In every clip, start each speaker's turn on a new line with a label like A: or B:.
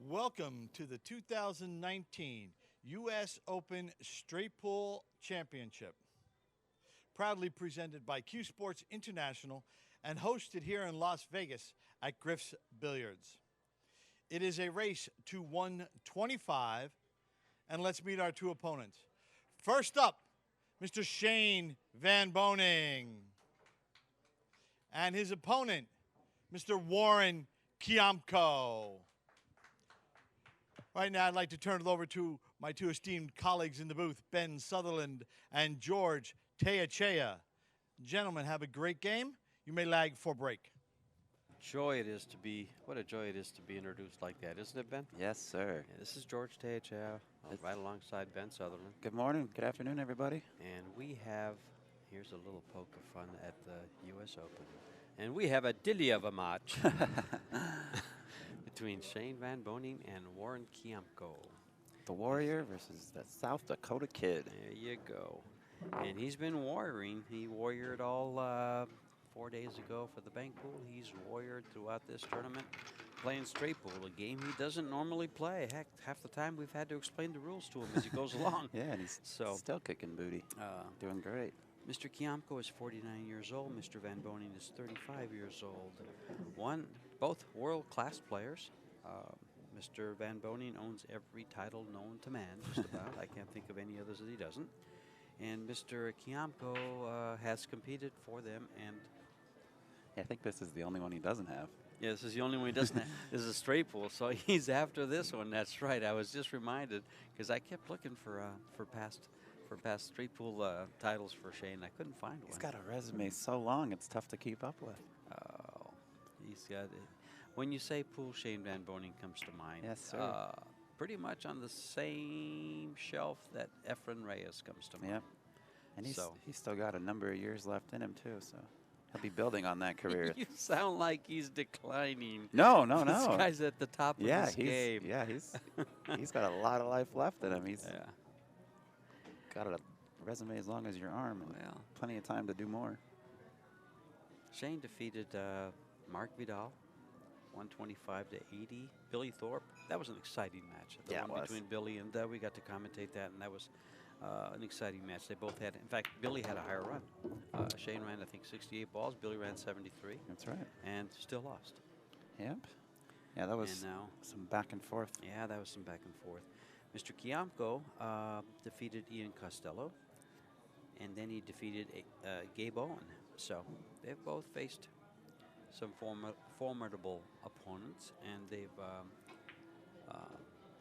A: Welcome to the 2019 U.S. Open Straight Pool Championship. Proudly presented by CueSports International and hosted here in Las Vegas at Griff's Billiards. It is a race to 125, and let's meet our two opponents. First up, Mr. Shane Van Boening, and his opponent, Mr. Warren Kiamco. Right now, I'd like to turn it over to my two esteemed colleagues in the booth, Ben Sutherland and George Teachea. Gentlemen, have a great game. You may lag for break.
B: What a joy it is to be introduced like that, isn't it, Ben?
C: Yes, sir.
B: Yeah, this is George Teachea, right alongside Ben Sutherland.
C: Good morning, good afternoon, everybody.
B: And we have, here's a little poke of fun at the U.S. Open. And we have a dilly of a match between Shane Van Boening and Warren Kiamco.
C: The Warrior versus the South Dakota Kid.
B: There you go. And he's been warrioring. He warriored all 4 days ago for the bank pool. He's warriored throughout this tournament, playing straight pool, a game he doesn't normally play. Heck, half the time we've had to explain the rules to him as he goes along.
C: Yeah, and he's still kicking booty. Doing great.
B: Mr. Kiamco is 49 years old. Mr. Van Boening is 35 years old. Both world-class players. Mr. Van Boening owns every title known to man, just about. I can't think of any others that he doesn't. And Mr. Kiamco has competed for them. And
C: yeah, I think this is the only one he doesn't have.
B: yeah, this is the only one he doesn't have. This is a straight pool, so he's after this one. That's right. I was just reminded because I kept looking for past straight pool titles for Shane. I couldn't find one.
C: He's got a resume so long, it's tough to keep up with.
B: Oh, he's got it. When you say pool, Shane Van Boening comes to mind.
C: Yes, sir.
B: Pretty much on the same shelf that Efren Reyes comes to mind.
C: Yep. And he's still got a number of years left in him, too, so he'll be building on that career.
B: You sound like he's declining.
C: No.
B: This guy's at the top of his game.
C: Yeah, he's got a lot of life left in him. He's got a resume as long as your arm and plenty of time to do more.
B: Shane defeated Mark Vidal, 125 to 80. Billy Thorpe. That was an exciting match. The one between Billy and we got to commentate that, and that was an exciting match. They both had, in fact, Billy had a higher run. Shane ran, I think, 68 balls. Billy ran 73.
C: That's right.
B: And still lost.
C: Yep. Yeah, that was some back and forth.
B: Yeah, that was some back and forth. Mr. Kiamco defeated Ian Costello, and then he defeated Gabe Owen. So they've both faced some formidable opponents, and they've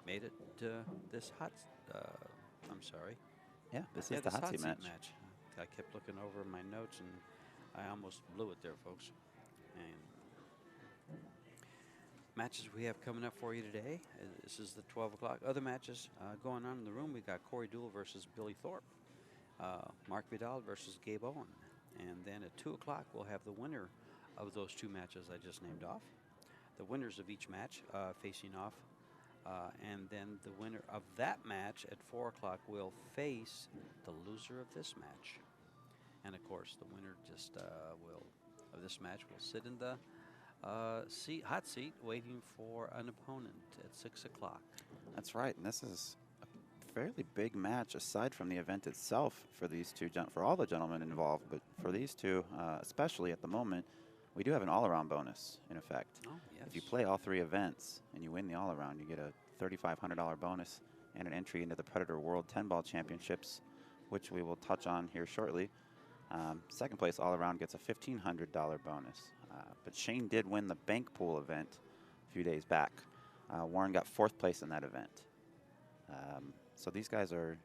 B: made it to this
C: Yeah, this is the hot seat match.
B: I kept looking over my notes, and I almost blew it there, folks. And matches we have coming up for you today. This is the 12 o'clock. Other matches going on in the room. We got Corey Deuel versus Billy Thorpe. Mark Vidal versus Gabe Owen. And then at 2 o'clock, we'll have the winner of those two matches I just named off. The winners of each match facing off. And then the winner of that match at 4 o'clock will face the loser of this match. And of course, the winner of this match will sit in the hot seat waiting for an opponent at 6 o'clock.
C: That's right, and this is a fairly big match aside from the event itself for these two, for all the gentlemen involved, but for these two, especially at the moment, we do have an all-around bonus in effect.
B: Oh, yes.
C: If you play all three events and you win the all-around, you get a $3,500 bonus and an entry into the Predator World 10-Ball Championships, which we will touch on here shortly. Second place all-around gets a $1,500 bonus. But Shane did win the bank pool event a few days back. Warren got 4th place in that event. So these guys are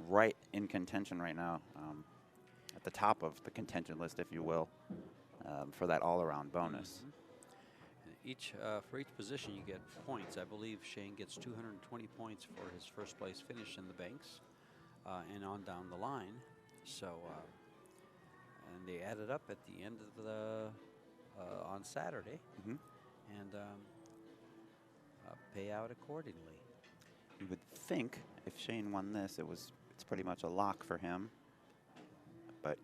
C: right in contention right now, at the top of the contention list, if you will, for that all-around bonus.
B: For each position, you get points. I believe Shane gets 220 points for his first place finish in the banks, and on down the line. So, and they add it up at the end of the on Saturday, and pay out accordingly.
C: You would think if Shane won this, it's pretty much a lock for him. But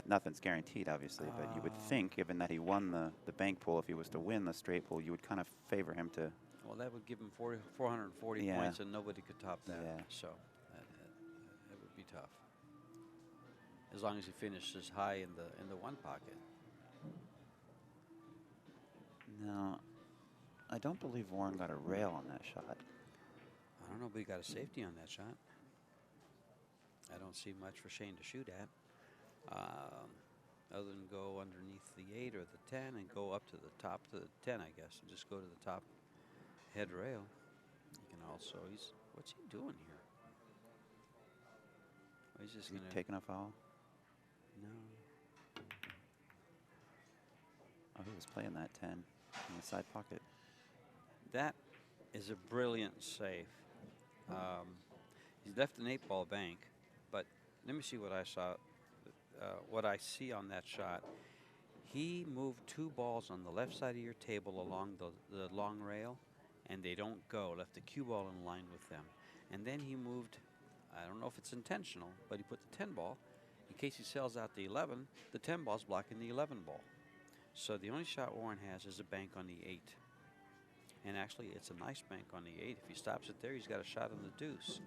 C: nothing's guaranteed, obviously. But you would think, given that he won the bank pool, if he was to win the straight pool, you would kind of favor him to
B: Well, that would give him 440
C: Yeah.
B: points, and nobody could top that.
C: Yeah.
B: So that would be tough. As long as he finishes high in the one pocket.
C: No, I don't believe Warren got a rail on that shot.
B: I don't know, but he got a safety on that shot. I don't see much for Shane to shoot at, other than go underneath the 8 or the 10 and go up to the top to the 10, I guess, and just go to the top head rail. You can also, what's he doing here? Oh, he's just
C: Is he
B: gonna
C: taking a foul?
B: No.
C: Oh, he was playing that 10 in the side pocket.
B: That is a brilliant save. He's left an 8-ball bank, but let me see what I saw. What I see on that shot, he moved 2 balls on the left side of your table along the long rail, and they don't go. Left the cue ball in line with them, and then he moved. I don't know if it's intentional, but he put the 10 ball in case he sells out the 11. The 10 ball's blocking the 11 ball, so the only shot Warren has is a bank on the 8. And actually, it's a nice bank on the 8. If he stops it there, he's got a shot on the deuce.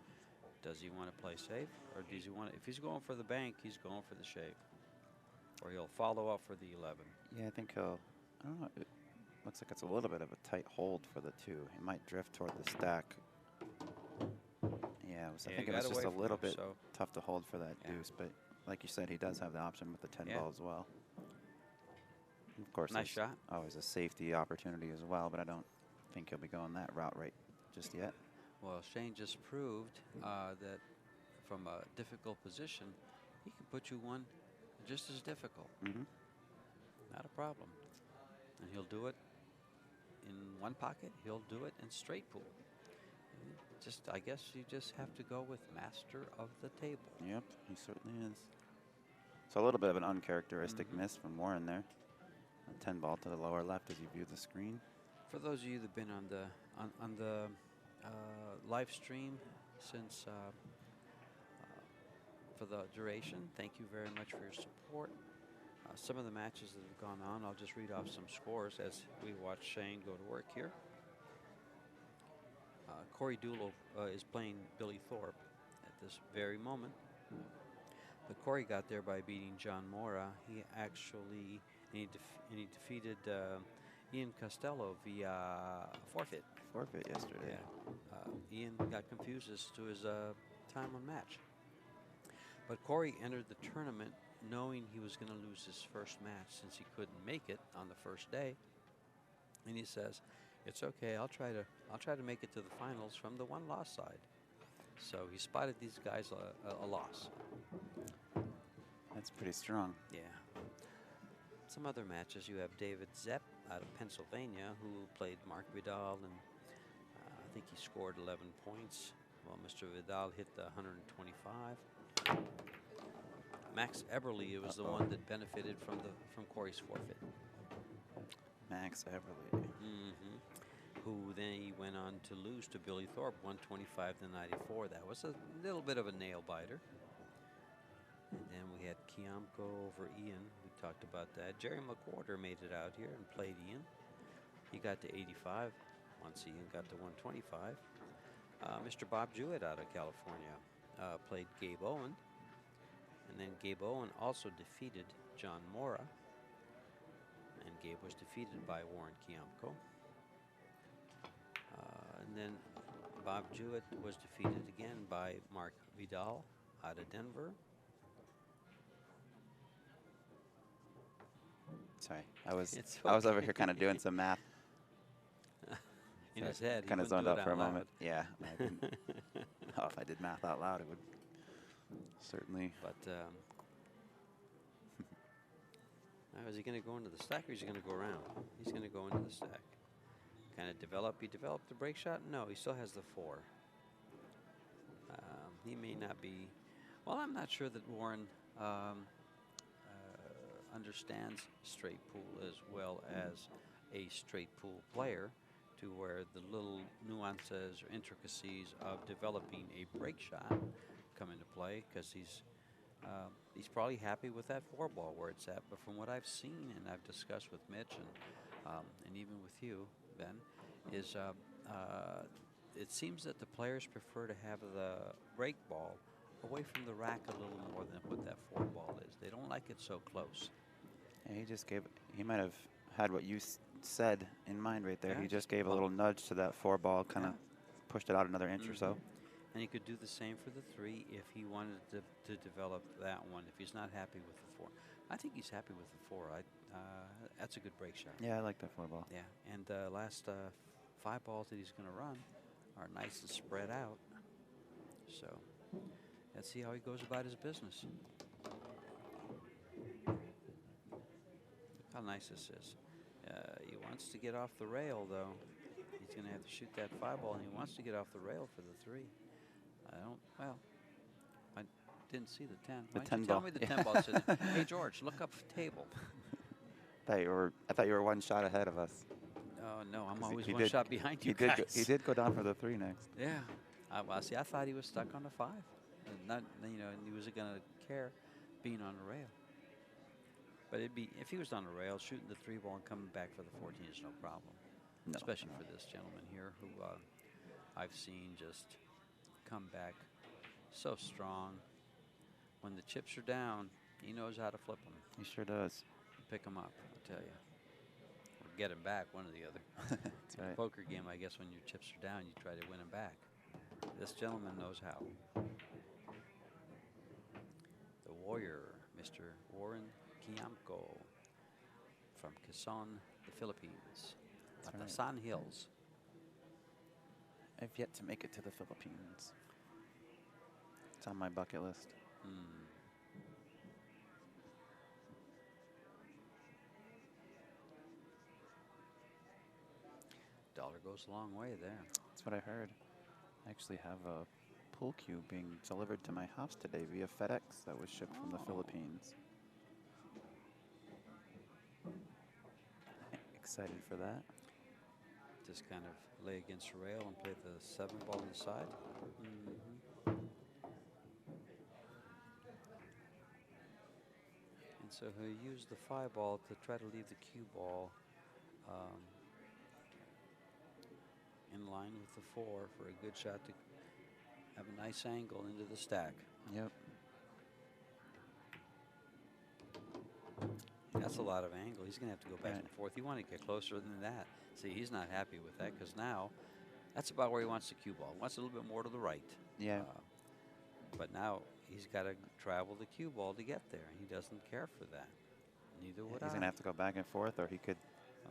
B: Does he want to play safe, or does he want to? If he's going for the bank, he's going for the shave, or he'll follow up for the 11.
C: Yeah, I think he'll. I don't know. It looks like it's a little bit of a tight hold for the 2. He might drift toward the stack. Yeah, I think it was just a little bit tough to hold for that deuce. But like you said, he does have the option with the 10 ball as well. And of course,
B: Nice shot.
C: Always a safety opportunity as well, but I don't think he'll be going that route right just yet.
B: Well, Shane just proved that from a difficult position, he can put you one just as difficult. Not a problem. And he'll do it in one pocket. He'll do it in straight pool. I guess you just have to go with master of the table.
C: Yep, he certainly is. So a little bit of an uncharacteristic miss from Warren there. A 10 ball to the lower left as you view the screen.
B: For those of you that've been on the live stream since for the duration, thank you very much for your support. Some of the matches that have gone on, I'll just read off some scores as we watch Shane go to work here. Corey Dooley is playing Billy Thorpe at this very moment. But Corey got there by beating John Mora. He actually he defeated Ian Costello via forfeit.
C: Forfeit yesterday.
B: Yeah. Ian got confused as to his time on match. But Corey entered the tournament knowing he was going to lose his first match since he couldn't make it on the first day. And he says, "It's okay. I'll try to make it to the finals from the one-loss side." So he spotted these guys a loss.
C: That's pretty strong.
B: Yeah. Some other matches, you have David Zepp out of Pennsylvania who played Mark Vidal, and I think he scored 11 points. Well, Mr. Vidal hit the 125. Max Eberly was the one that benefited from Corey's forfeit.
C: Max Eberly.
B: Who then he went on to lose to Billy Thorpe, 125 to 94. That was a little bit of a nail biter. And then we had Kiamco over Ian. We talked about that. Jerry McWhorter made it out here and played Ian. He got to 85 once Ian got to 125. Mr. Bob Jewett out of California played Gabe Owen. And then Gabe Owen also defeated John Mora. And Gabe was defeated by Warren Kiamco. And then Bob Jewett was defeated again by Mark Vidal out of Denver.
C: Sorry, I was over here kind of doing some math.
B: In his head,
C: kind of zoned out for a moment. Yeah, I didn't. Oh, if I did math out loud, it would certainly.
B: But is he going to go into the stack, or is he going to go around? He's going to go into the stack. Kind of develop. He developed the break shot? No, he still has the 4. He may not be. Well, I'm not sure that Warren understands straight pool as well as a straight pool player, to where the little nuances or intricacies of developing a break shot come into play, because he's probably happy with that 4-ball where it's at. But from what I've seen and I've discussed with Mitch and even with you, Ben, is it seems that the players prefer to have the break ball away from the rack a little more than what that 4 ball is. They don't like it so close.
C: And he might have had what you said in mind right there.
B: Yeah,
C: He just gave a little nudge to that 4 ball, kind of pushed it out another inch or so.
B: And he could do the same for the 3 if he wanted to develop that one, if he's not happy with the 4. I think he's happy with the 4. That's a good break shot.
C: Yeah, I like that 4 ball.
B: Yeah, and the last 5 balls that he's going to run are nice and spread out. So let's see how he goes about his business. Look how nice this is. He wants to get off the rail, though. He's going to have to shoot that 5 ball, and he wants to get off the rail for the 3. I didn't see the 10.
C: The
B: Why
C: 10
B: don't you tell
C: ball.
B: me the 10 ball? Sitting there? Hey, George, look up table.
C: I thought you were 1 shot ahead of us.
B: Oh, no, I'm
C: 'Cause
B: always
C: he
B: 1 shot behind you guys.
C: He did go down for the 3 next.
B: Yeah. See, I thought he was stuck on the 5. And not, and he wasn't going to care being on the rail. But if he was on the rail, shooting the 3 ball and coming back for the 14 is no problem.
C: No,
B: Especially for this gentleman here who I've seen just come back so strong. When the chips are down, he knows how to flip them.
C: He sure does.
B: Pick them up, I'll tell you. Or get them back, one or the other.
C: That's
B: In a
C: right.
B: poker game, I guess when your chips are down, you try to win them back. This gentleman knows how. The warrior, Mr. Warren Kiamco from Quezon, the Philippines.
C: That's right.
B: Batasan Hills.
C: I've yet to make it to the Philippines. It's on my bucket list.
B: Dollar goes a long way there.
C: That's what I heard. I actually have a pool cue being delivered to my house today via FedEx that was shipped from the Philippines. Excited for that.
B: Just kind of lay against the rail and play the 7 ball on the side. And so he'll use the 5 ball to try to leave the cue ball in line with the 4 for a good shot to have a nice angle into the stack.
C: Yep.
B: That's a lot of angle. He's going to have to go back and forth. You want to get closer than that. See, he's not happy with that because now that's about where he wants the cue ball. He wants a little bit more to the right.
C: Yeah.
B: But now he's got to travel the cue ball to get there, and he doesn't care for that. Neither would I.
C: He's going to have to go back and forth, or he could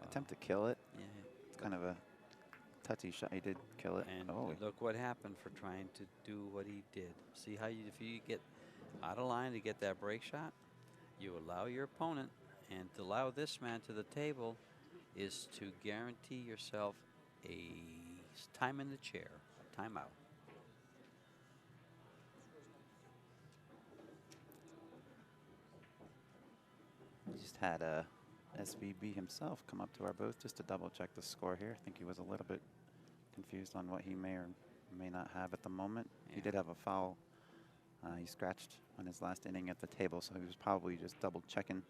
C: attempt to kill it.
B: Yeah.
C: It's kind of a touchy shot. He did kill it.
B: And
C: Oh,
B: look what happened for trying to do what he did. See how if you get out of line to get that break shot, you allow your opponent, and to allow this man to the table is to guarantee yourself a time in the chair, a timeout.
C: we just had SVB himself come up to our booth just to double check the score here. I think he was a little bit confused on what he may or may not have at the moment. He did have a foul. He scratched on his last inning at the table, so he was probably just double checking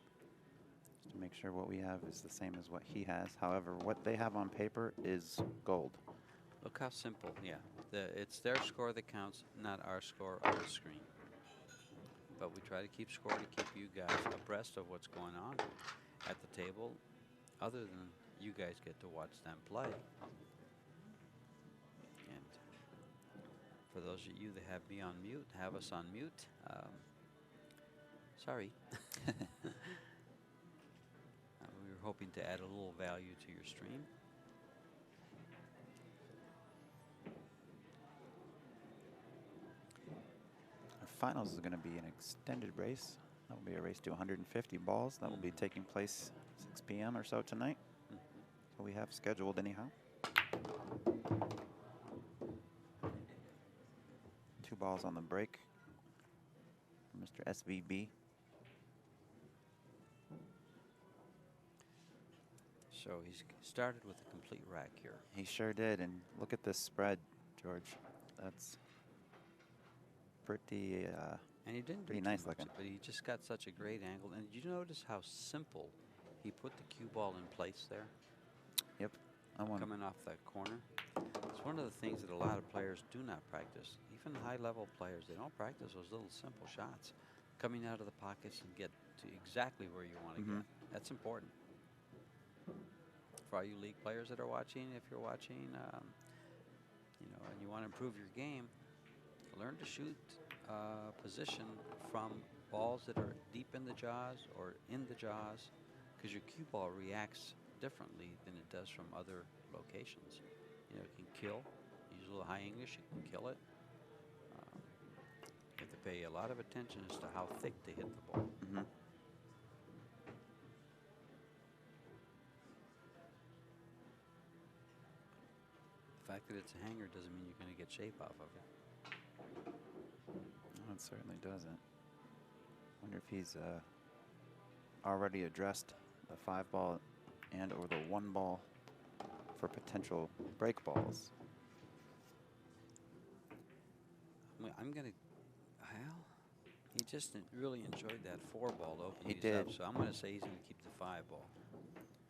C: to make sure what we have is the same as what he has. However, what they have on paper is gold.
B: Look how simple, it's their score that counts, not our score on the screen. But we try to keep score to keep you guys abreast of what's going on at the table, other than you guys get to watch them play. And for those of you that have me on mute, have us on mute, sorry. We were hoping to add a little value to your stream.
C: Our finals is going to be an extended race. That will be a race to 150 balls. That will be taking place 6 p.m. or so tonight. So we have scheduled anyhow. 2 balls on the break for Mr. SVB.
B: So he's started with a complete rack here.
C: He sure did, and look at this spread, George. That's pretty
B: And he didn't
C: pretty
B: do too
C: nice
B: much,
C: looking.
B: but he just got such a great angle. And did you notice how simple he put the cue ball in place there?
C: Yep.
B: coming off that corner. It's one of the things that a lot of players do not practice. Even high-level players, they don't practice those little simple shots. Coming out of the pockets and get to exactly where you want to get. That's important. For all you league players that are watching, if you're watching, you know, and you want to improve your game, learn to shoot position from balls that are deep in the jaws or in the jaws, because your cue ball reacts differently than it does from other locations. You know, it can kill. Use a little high English, you can kill it. You have to pay a lot of attention as to how thick to hit the ball. The fact that it's a hanger doesn't mean you're going to get shape off of it.
C: No, it certainly doesn't. Wonder if he's already addressed the 5-ball and or the 1-ball for potential break balls.
B: I'm going to, well, he just really enjoyed that 4-ball to open
C: He
B: these
C: did.
B: up, so I'm going to say he's going to keep the 5-ball.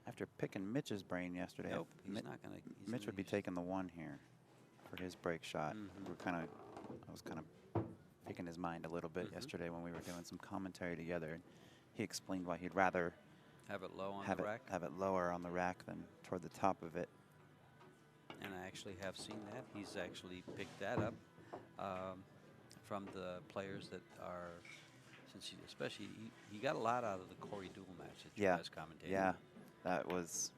C: After picking Mitch's brain yesterday,
B: Nope, he's not going to.
C: Mitch would be taking the 1 here for his break shot. I was kind of picking his mind a little bit yesterday when we were doing some commentary together. And he explained why he'd rather
B: have it low on the rack.
C: Have it lower on the rack than toward the top of it.
B: And I actually have seen that. He's actually picked that up from the players that are, since especially he got a lot out of the Corey Dual match that you guys commentated.
C: Yeah, that was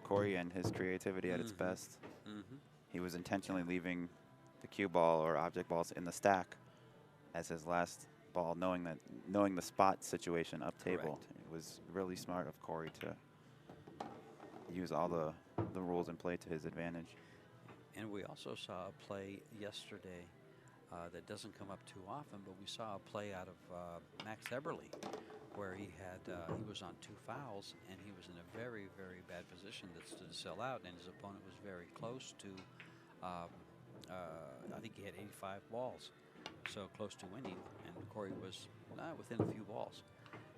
C: Corey and his creativity at its best. He was intentionally leaving the cue ball or object balls in the stack as his last ball, knowing the spot situation up table.
B: Correct.
C: It was really smart of Corey to use all the rules in play to his advantage.
B: And we also saw a play yesterday that doesn't come up too often, but we saw a play out of Max Eberle where he was on 2 fouls and he was in a very, very bad position that stood to sell out, and his opponent was very close to, I think he had 85 balls, so close to winning, and Corey was within a few balls.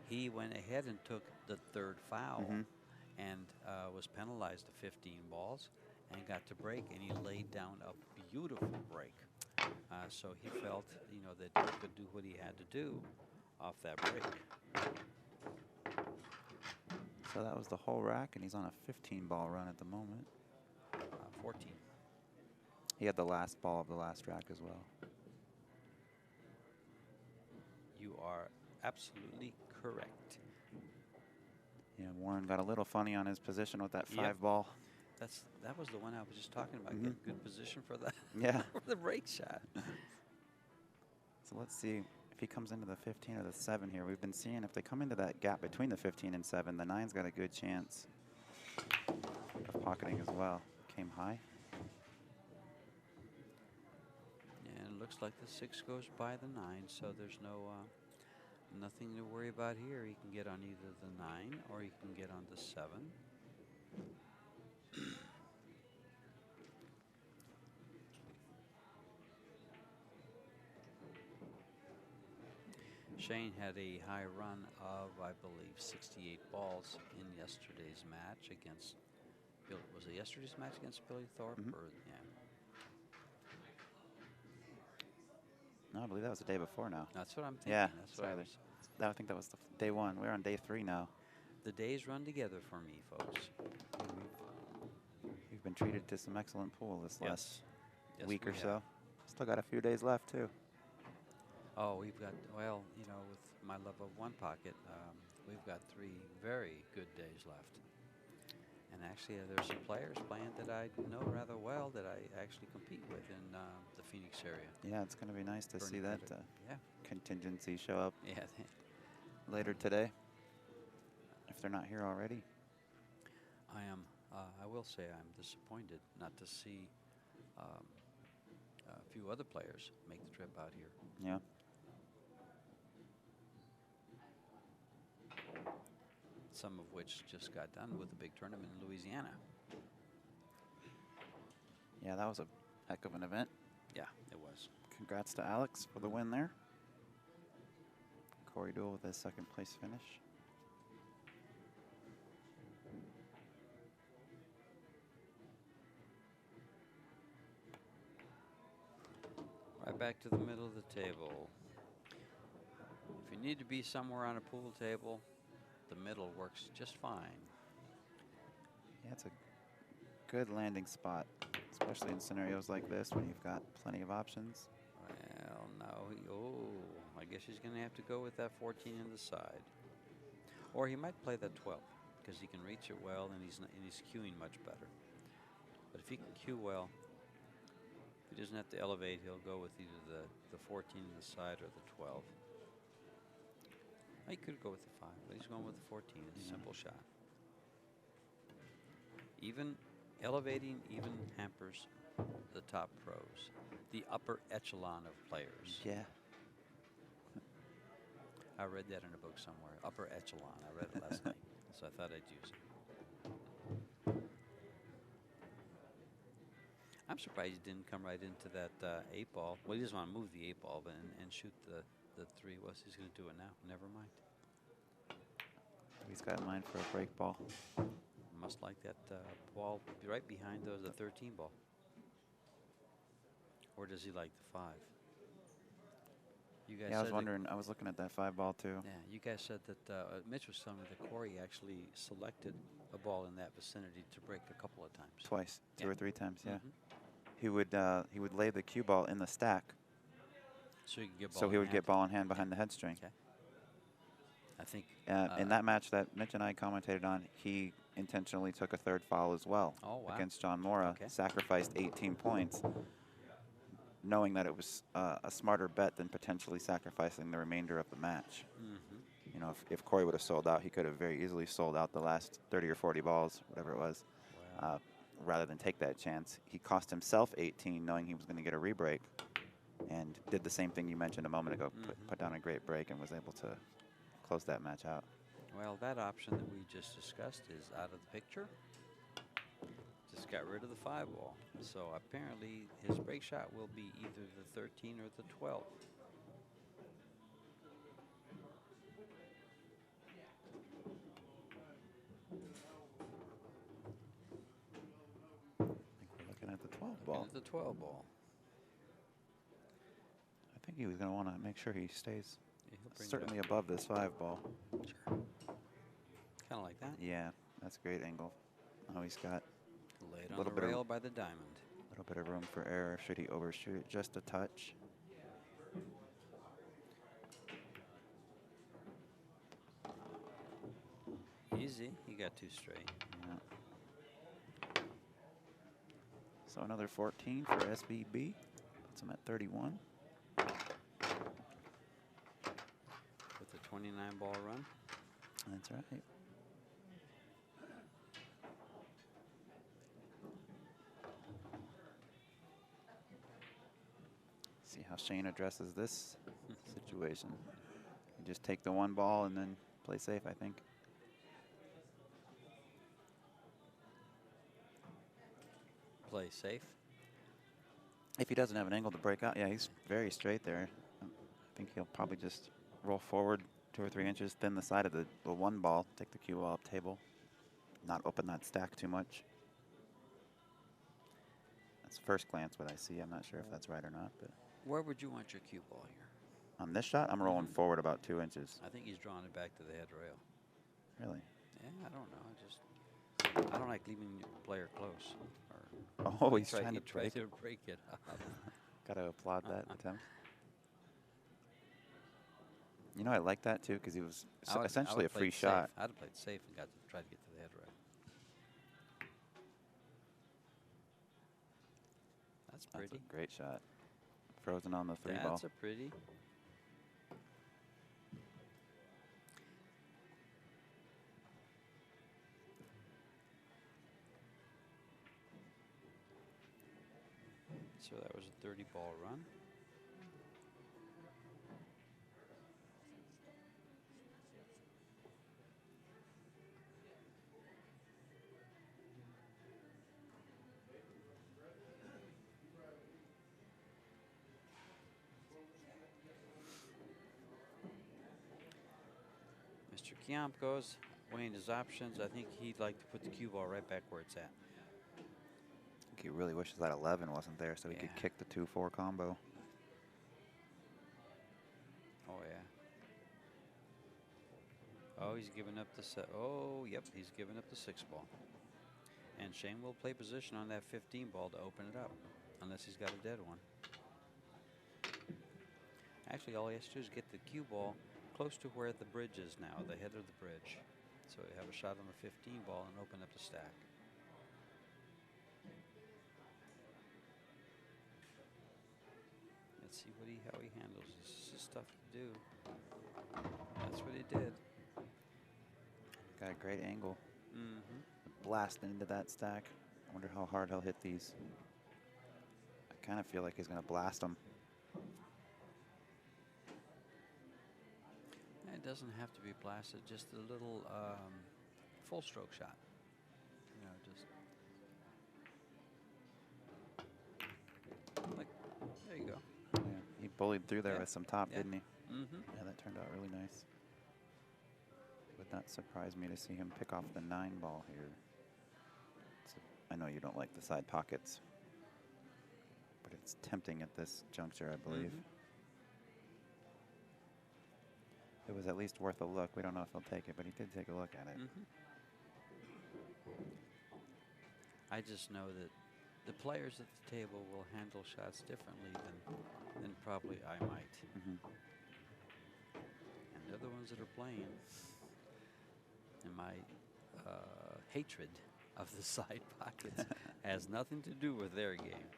B: He went ahead and took the 3rd foul and was penalized to 15 balls and got to break, and he laid down a beautiful break. So he felt, you know, that he could do what he had to do off that break.
C: So that was the whole rack, and he's on a 15-ball run at the moment.
B: 14.
C: He had the last ball of the last rack as well.
B: You are absolutely correct.
C: Yeah, Warren got a little funny on his position with that 5-ball.
B: That was the one I was just talking about. Getting good position for the for the break shot.
C: So let's see if he comes into the 15 or the 7 here. We've been seeing if they come into that gap between the 15 and 7, the 9's got a good chance of pocketing as well. Came high.
B: And it looks like the 6 goes by the 9, so there's nothing to worry about here. He can get on either the 9 or he can get on the 7. Shane had a high run of, I believe, 68 balls in yesterday's match against Bill. Was it yesterday's match against Billy Thorpe? Or, yeah.
C: No, I believe that was the day before now.
B: That's what I'm thinking.
C: Yeah,
B: that's what
C: I think that was the day 1. We're on day 3 now.
B: The days run together for me, folks.
C: We've been treated to some excellent pool this last week or
B: we
C: so.
B: have.
C: Still got a few days left, too.
B: Oh, we've got, well, you know, with my love of one pocket, we've got 3 very good days left. And actually, there's some players playing that I know rather well that I actually compete with in the Phoenix area.
C: Yeah, it's going to be nice to see that contingency show up
B: Yeah.
C: later today, if they're not here already.
B: I will say I'm disappointed not to see a few other players make the trip out here.
C: Yeah.
B: Some of which just got done with a big tournament in Louisiana.
C: Yeah, that was a heck of an event.
B: Yeah, it was.
C: Congrats to Alex for the win there. Corey Dual with his 2nd place finish.
B: back to the middle of the table. If you need to be somewhere on a pool table, the middle works just fine.
C: Yeah, it's a good landing spot, especially in scenarios like this when you've got plenty of options.
B: Well, no. I guess he's going to have to go with that 14 in the side. Or he might play that 12 because he can reach it well and he's cueing much better. But if he can cue well, he doesn't have to elevate. He'll go with either the 14 in the side or the 12. He could go with the 5, but he's going with the 14. It's a simple shot. Even elevating even hampers the top pros, the upper echelon of players.
C: Yeah.
B: I read that in a book somewhere. Upper echelon. I read it last night, so I thought I'd use it. I'm surprised he didn't come right into that 8 ball. Well, he doesn't want to move the 8 ball, but and shoot the 3. What's he's going to do it now? Never mind.
C: He's got in mind for a break ball.
B: Must like that ball right behind the 13 ball. Or does he like the 5? You guys
C: Yeah, I was
B: said
C: wondering. I was looking at that 5 ball too.
B: Yeah, you guys said that Mitch was telling me that Corey actually selected a ball in that vicinity to break a couple of times.
C: Twice, 2 or 3 times. Yeah.
B: Mm-hmm.
C: He would lay the cue ball in the stack.
B: So, you can get ball
C: So he
B: in
C: would
B: hand.
C: get ball in hand behind the head string.
B: Okay. I think
C: In that match that Mitch and I commentated on, he intentionally took a 3rd foul as well against John Mora, sacrificed 18 points, knowing that it was a smarter bet than potentially sacrificing the remainder of the match.
B: Mm-hmm.
C: You know, if Corey would have sold out, he could have very easily sold out the last 30 or 40 balls, whatever it was,
B: Wow.
C: rather than take that chance. He cost himself 18, knowing he was going to get a rebreak, and did the same thing you mentioned a moment ago, put down a great break and was able to close that match out.
B: Well, that option that we just discussed is out of the picture. Just got rid of the 5 ball. So apparently his break shot will be either the 13 or the 12.
C: I think we're looking at the 12 ball.
B: The 12 ball.
C: I think he was going to want to make sure he stays
B: Yeah, he'll bring it
C: certainly above this 5 ball.
B: Sure. Kind of like that.
C: Yeah, that's a great angle. Oh, he's got
B: Laid
C: a
B: on
C: little
B: the
C: bit
B: rail
C: of
B: by the diamond.
C: little bit of room for error. Should he overshoot it just a touch?
B: Easy. He got 2 straight.
C: Yeah. So another 14 for SBB. Puts him at 31.
B: With the 29 ball run.
C: That's right. See how Shane addresses this situation. You just take the 1 ball and then play safe, I think.
B: Play safe.
C: If he doesn't have an angle to break out, yeah, he's very straight there. I think he'll probably just roll forward 2 or 3 inches, thin the side of the 1 ball, take the cue ball up table, not open that stack too much. That's first glance what I see. I'm not sure if that's right or not, but
B: Where would you want your cue ball here?
C: on this shot, I'm rolling forward about 2 inches.
B: I think he's drawing it back to the head rail.
C: Really?
B: Yeah, I don't know. I don't like leaving your player close.
C: Oh, he's
B: Try
C: trying to break it.
B: to break it up.
C: Got to applaud that attempt. You know, I like that too because he was essentially a free shot.
B: I'd have played safe and tried to get to the head rail. That's pretty.
C: That's a great shot. Frozen on the 3 ball.
B: That's a pretty. So that was a 30 ball run. Mr. Kiamco's weighing his options. I think he'd like to put the cue ball right back where it's at.
C: I think he really wishes that 11 wasn't there so he could
B: Yeah.
C: kick the 2-4 combo.
B: Oh, yeah. Oh, he's giving up the set. Oh, yep, he's giving up the 6 ball. And Shane will play position on that 15 ball to open it up, unless he's got a dead one. Actually, all he has to do is get the cue ball close to where the bridge is now, the head of the bridge. So you have a shot on the 15 ball and open up the stack. Let's see how he handles this. This is tough to do. That's what he did.
C: Got a great angle.
B: Mm-hmm.
C: Blasting into that stack. I wonder how hard he'll hit these. I kind of feel like he's going to blast them.
B: It doesn't have to be blasted, just a little full stroke shot. You know, just like, there you go.
C: Yeah, he bullied through there
B: Yeah.
C: with some top,
B: Yeah.
C: didn't he?
B: Mm-hmm.
C: Yeah, that turned out really nice. Would not surprise me to see him pick off the 9 ball here. I know you don't like the side pockets, but it's tempting at this juncture, I believe.
B: Mm-hmm.
C: It was at least worth a look. We don't know if he'll take it, but he did take a look at it.
B: Mm-hmm. I just know that the players at the table will handle shots differently than probably I might.
C: Mm-hmm.
B: And they're the ones that are playing. And my hatred of the side pockets has nothing to do with their game.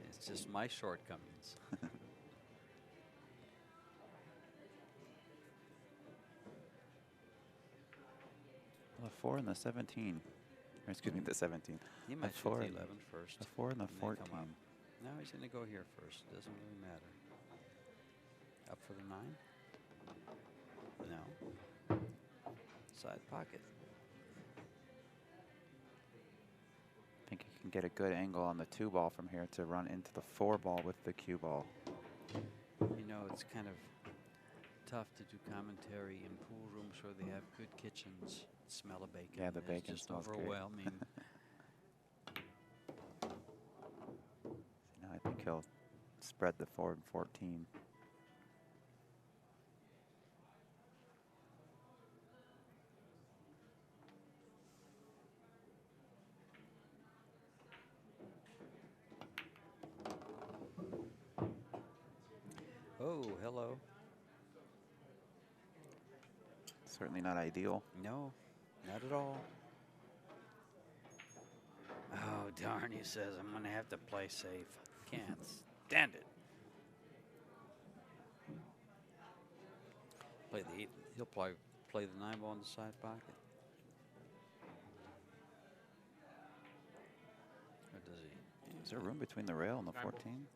B: It's just my shortcomings.
C: Well, a 4 and the 17. Or excuse me, the 17.
B: He
C: A
B: might shoot
C: 4
B: the
C: and
B: 11 first.
C: a 4 and the
B: and then
C: 14.
B: come up. Now he's going to go here first. Doesn't really matter. Up for the 9? No. Side pocket.
C: I think he can get a good angle on the 2 ball from here to run into the 4 ball with the cue ball.
B: You know, it's kind of tough to do commentary in pool rooms where they have good kitchens. Smell of bacon.
C: Yeah, the
B: is
C: bacon
B: just
C: smells great.
B: overwhelming.
C: Now I think he'll spread the 4 and 14.
B: Oh, hello.
C: Certainly not ideal.
B: No, not at all. Oh, darn, he says, I'm going to have to play safe. Can't stand it. Play the 8. He'll play the 9 ball in the side pocket. Or does he?
C: Is there room between the rail and the 14?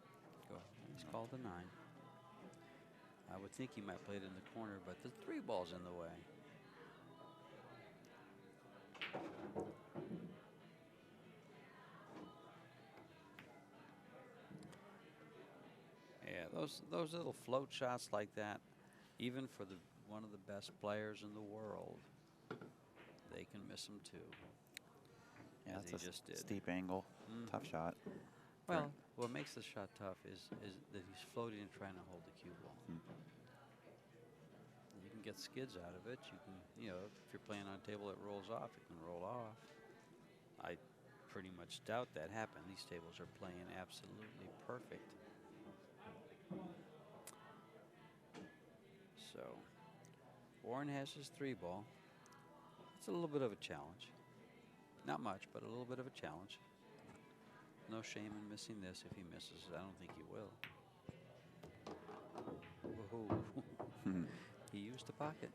B: Go. He's called the 9. I would think he might play it in the corner, but the 3 ball's in the way. Yeah, those little float shots like that, even for one of the best players in the world, they can miss them too.
C: Yeah,
B: as
C: that's
B: he
C: a
B: just did.
C: steep angle.
B: Mhm.
C: Tough shot.
B: Well, what makes the shot tough is that he's floating and trying to hold the cue ball. You can get skids out of it. You can, if you're playing on a table that rolls off, it can roll off. I pretty much doubt that happened. These tables are playing absolutely perfect. So, Warren has his 3 ball. It's a little bit of a challenge. Not much, but a little bit of a challenge. No shame in missing this. If he misses, I don't think he will. Woohoo. He used the pocket.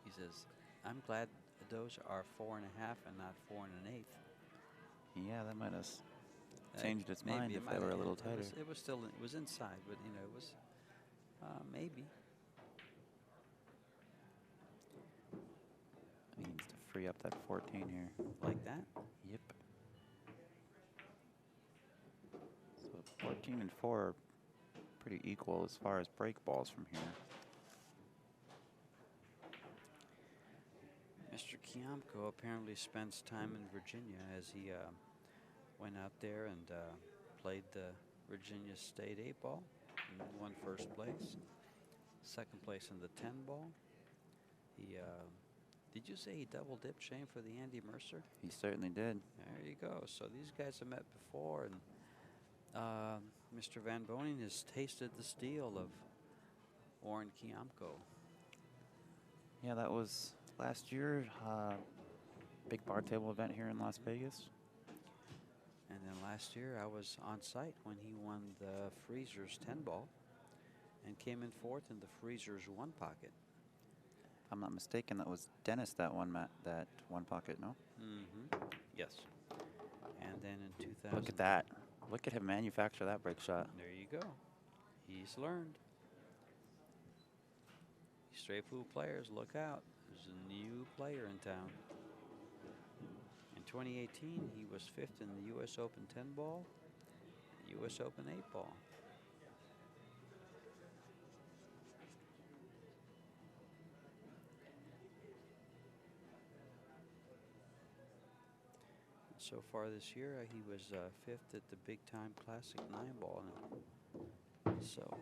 B: He says, I'm glad those are 4 1/2 and not 4 1/8.
C: Yeah, that might have changed its mind
B: Maybe
C: if they were a little tighter.
B: It was inside, but it was maybe.
C: He needs to free up that 14 here.
B: Like that?
C: Yep. So 14 and 4 are pretty equal as far as break balls from here.
B: Mr. Kiamco apparently spends time in Virginia as he went out there and played the Virginia State 8-ball, and won first place. Second place in the 10-ball. He, did you say he double-dipped Shane for the Andy Mercer?
C: He certainly did.
B: There you go. So these guys have met before, and Mr. Van Boening has tasted the steel of Warren Kiamco.
C: Yeah, that was last year. Big bar table event here in Las Vegas.
B: And then last year I was on site when he won the Freezers 10-ball and came in fourth in the Freezers 1 pocket.
C: If I'm not mistaken, that was Dennis that won that 1 pocket, no?
B: Mm-hmm. Yes. And then in 2000.
C: Look at that. Look at him manufacture that break shot.
B: There you go. He's learned. Straight pool players, look out. There's a new player in town. In 2018, he was 5th in the U.S. Open 10-ball, U.S. Open 8-ball. So far this year, he was 5th at the Big Time Classic 9-ball. So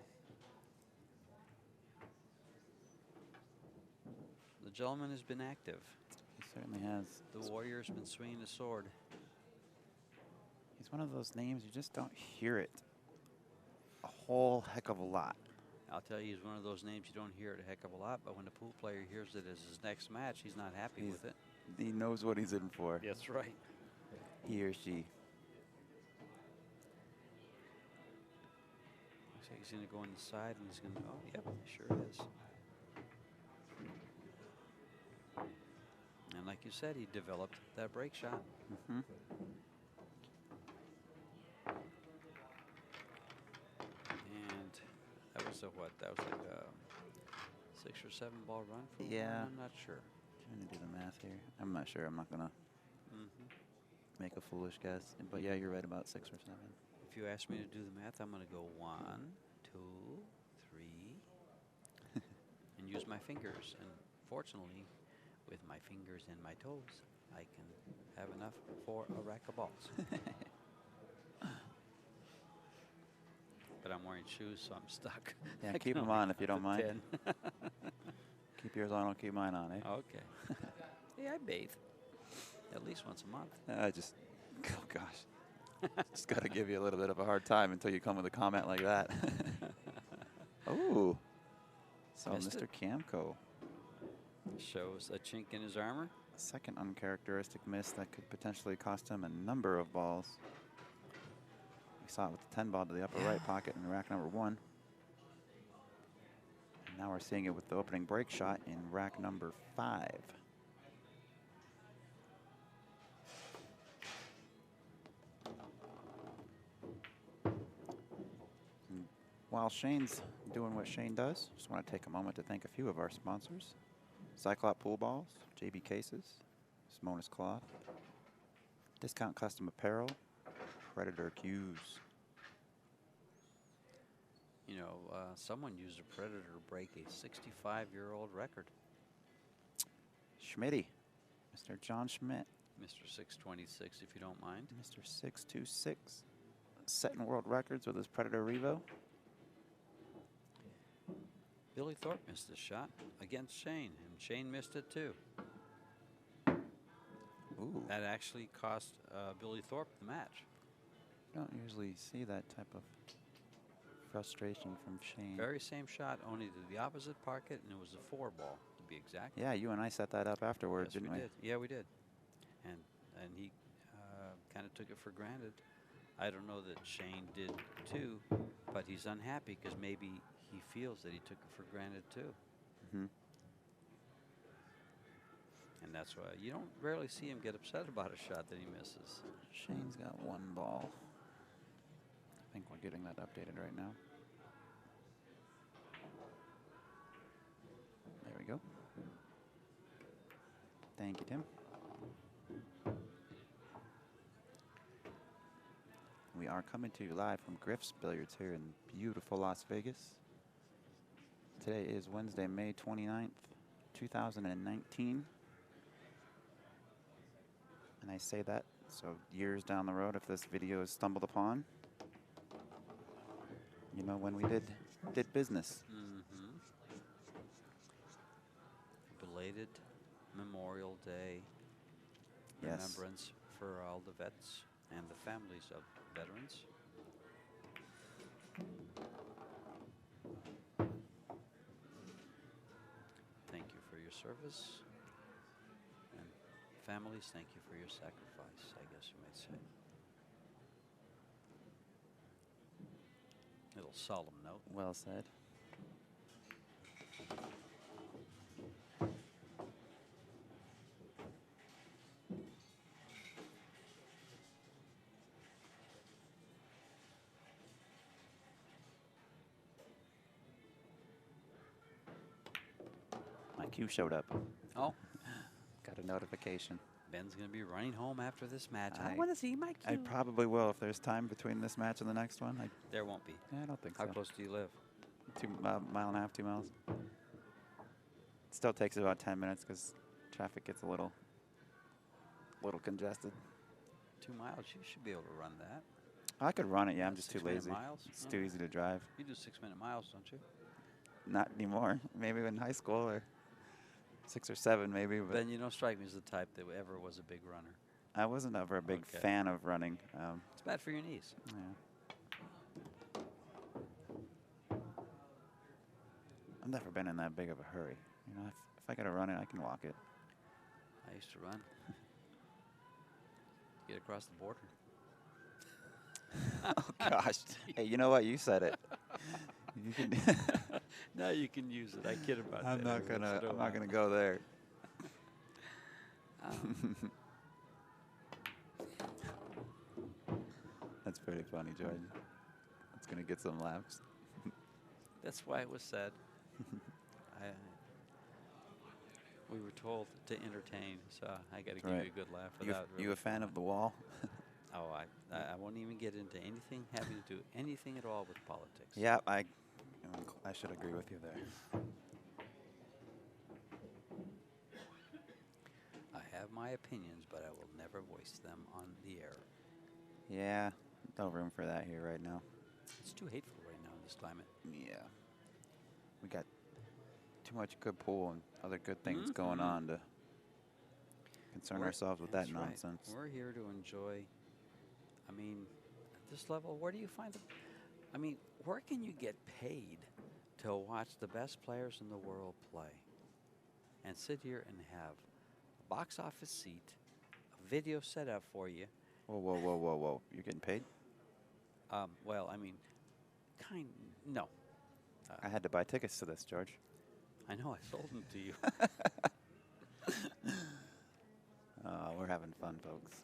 B: the gentleman has been active.
C: He certainly has.
B: The Warrior's been swinging the sword.
C: He's one of those names you just don't hear it a whole heck of a lot.
B: I'll tell you, he's one of those names you don't hear it a heck of a lot, but when the pool player hears it as his next match, he's not happy with it.
C: He knows what he's in for.
B: That's right.
C: He or she.
B: Looks like he's going to go inside, and he's going to, oh, yep, sure is. And like you said, he developed that break shot.
C: Mm-hmm.
B: And that was a what? That was like a 6 or 7 ball run for
C: Yeah.
B: him? I'm not sure.
C: Trying to do the math here. I'm not sure. I'm not going to make a foolish guess. But yeah, you're right about 6 or 7.
B: If you ask me to do the math, I'm going to go 1, 2, 3, and use my fingers. And fortunately, with my fingers and my toes, I can have enough for a rack of balls. But I'm wearing shoes, so I'm stuck.
C: Yeah,
B: I
C: keep
B: can
C: them
B: only
C: on if you don't mind.
B: 10.
C: Keep yours on, I'll keep mine on, eh?
B: Okay. Hey, I bathe at least once a month.
C: Oh gosh. Just got to give you a little bit of a hard time until you come with a comment like that. Oh. So
B: Missed
C: Mr.
B: it.
C: Kiamco.
B: Shows a chink in his armor.
C: A second uncharacteristic miss that could potentially cost him a number of balls. We saw it with the 10 ball to the upper right pocket in rack number 1. And now we're seeing it with the opening break shot in rack number 5. And while Shane's doing what Shane does, just want to take a moment to thank a few of our sponsors. Cyclop Pool Balls, JB Cases, Simonis Cloth, Discount Custom Apparel, Predator Cues.
B: You know, someone used a Predator to break a 65-year-old record.
C: Schmitty, Mr. John Schmidt.
B: Mr. 626, if you don't mind.
C: Mr. 626, setting world records with his Predator Revo.
B: Billy Thorpe missed this shot against Shane, and Shane missed it too.
C: Ooh.
B: That actually cost Billy Thorpe the match.
C: Don't usually see that type of frustration from Shane.
B: Very same shot, only to the opposite pocket, and it was a 4-ball to be exact.
C: Yeah, you and I set that up afterwards,
B: Yes,
C: didn't we?
B: did. Yeah, we did. And he kind of took it for granted. I don't know that Shane did too, but he's unhappy because maybe he feels that he took it for granted too.
C: Mm-hmm.
B: And that's why you don't rarely see him get upset about a shot that he misses.
C: Shane's got 1 ball. I think we're getting that updated right now. There we go. Thank you, Tim. We are coming to you live from Griff's Billiards here in beautiful Las Vegas. Today is Wednesday, May 29th, 2019. And I say that so years down the road, if this video is stumbled upon, You know, when we did business.
B: Mm-hmm. Belated Memorial Day
C: Yes.
B: remembrance for all the vets and the families of veterans. Thank you for your service. And families, thank you for your sacrifice, I guess you might say. Little solemn note.
C: Well said. My cue showed up.
B: Oh,
C: Got a notification.
B: Ben's going to be running home after this match. I
C: I-
B: want to see my
C: I
B: cue.
C: probably will if there's time between this match and the next one.
B: There won't be.
C: I don't think
B: How
C: so.
B: close do you live?
C: Mile and a half, 2 miles. Still takes about 10 minutes because traffic gets a little congested.
B: 2 miles. You should be able to run that.
C: I could run it, yeah. I'm just too
B: 6-minute
C: lazy.
B: miles?
C: It's
B: Oh.
C: too easy to drive.
B: You do 6-minute miles, don't you?
C: Not anymore. Maybe in high school or 6 or 7 maybe. But
B: Ben, you don't strike me as the type that ever was a big runner.
C: I wasn't ever a big
B: Okay.
C: fan of running.
B: It's bad for your knees.
C: Yeah. I've never been in that big of a hurry. You know, if I gotta run it, I can walk it.
B: I used to run. Get across the border.
C: Oh gosh. Hey, you know what? You said it. You can
B: Now you can use it. I kid about that.
C: I'm not
B: every once in a
C: gonna
B: while.
C: go there. That's pretty funny, George. It's gonna get some laughs.
B: That's why it was said. We were told to entertain, so I got to give
C: Right.
B: you a good laugh
C: You,
B: without
C: you
B: really.
C: a fan of The Wall?
B: Oh, I won't even get into anything having to do anything at all with politics.
C: Yeah, I should agree with you there.
B: I have my opinions, but I will never voice them on the air.
C: Yeah, no room for that here right now.
B: It's too hateful right now in this climate.
C: Yeah. We got too much good pool and other good things going
B: Mhm.
C: on to concern ourselves with that
B: That's right.
C: nonsense.
B: We're here to enjoy. I mean, at this level, where do you find the? I mean, where can you get paid to watch the best players in the world play, and sit here and have a box office seat, a video set up for you?
C: Whoa, whoa, whoa, whoa, whoa. You're getting paid?
B: Well, I mean, no.
C: I had to buy tickets to this, George.
B: I know I sold them to you.
C: We're having fun, folks.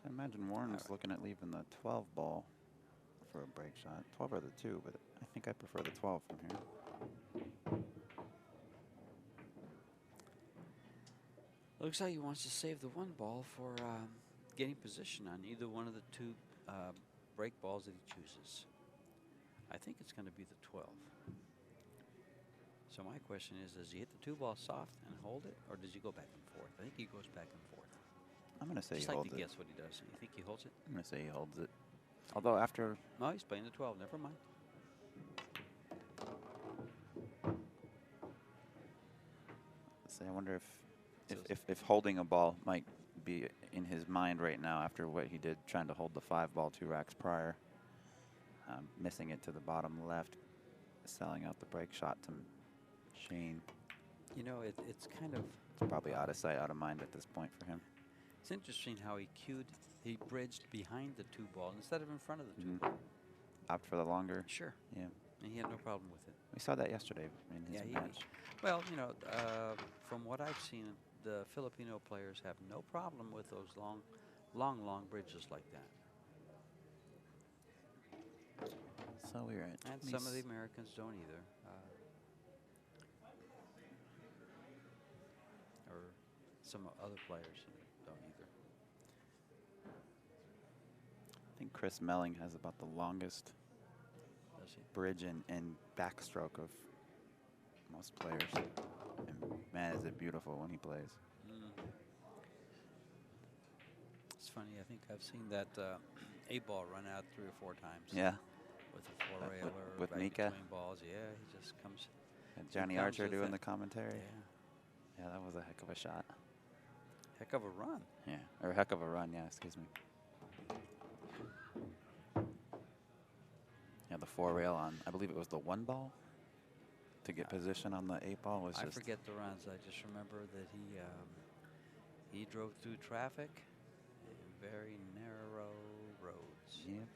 C: So I imagine Warren's looking at leaving the 12 ball for a break shot. 12 or the 2, but I think I prefer the 12 from here.
B: Looks like he wants to save the 1 ball for getting position on either one of the 2 break balls that he chooses. I think it's going to be the 12. So my question is, does he hit the 2 ball soft and hold it, or does he go back and forth? I think he goes back and forth.
C: I'm going to say
B: Just
C: he
B: like
C: holds
B: to
C: it.
B: guess what he does. You think he holds it?
C: I'm going to say he holds it. Although after...
B: No, he's playing the 12. Never mind.
C: Say, I wonder if holding a ball might be in his mind right now after what he did trying to hold the 5 ball 2 racks prior. Missing it to the bottom left, selling out the break shot to Shane.
B: You know, it's kind of...
C: It's probably out of sight, out of mind at this point for him.
B: It's interesting how he bridged behind the 2 ball instead of in front of the 2
C: Mhm.
B: ball.
C: Opt for the longer.
B: Sure.
C: Yeah.
B: And he had no problem with it.
C: We saw that yesterday in his
B: Yeah,
C: match.
B: Well, you know, from what I've seen, the Filipino players have no problem with those long bridges like that.
C: So we're at
B: And some of the Americans don't either. Or some other players don't either.
C: I think Chris Melling has about the longest
B: Does he?
C: bridge and backstroke of most players. And man, is it beautiful when he plays.
B: It's funny. I think I've seen that 8-ball run out 3 or 4 times.
C: Yeah.
B: With a 4-railer
C: with
B: right
C: Mika.
B: between balls. Yeah, he just comes.
C: And Johnny
B: comes
C: Archer
B: with
C: doing
B: it.
C: the commentary.
B: Yeah.
C: Yeah, that was a heck of a shot.
B: Heck of a run.
C: Yeah, or heck of a run, yeah, excuse me. Yeah, the 4-rail on, I believe it was the 1-ball to get position on the 8-ball was
B: I
C: just.
B: forget the runs. I just remember that he drove through traffic in very narrow roads.
C: Yep.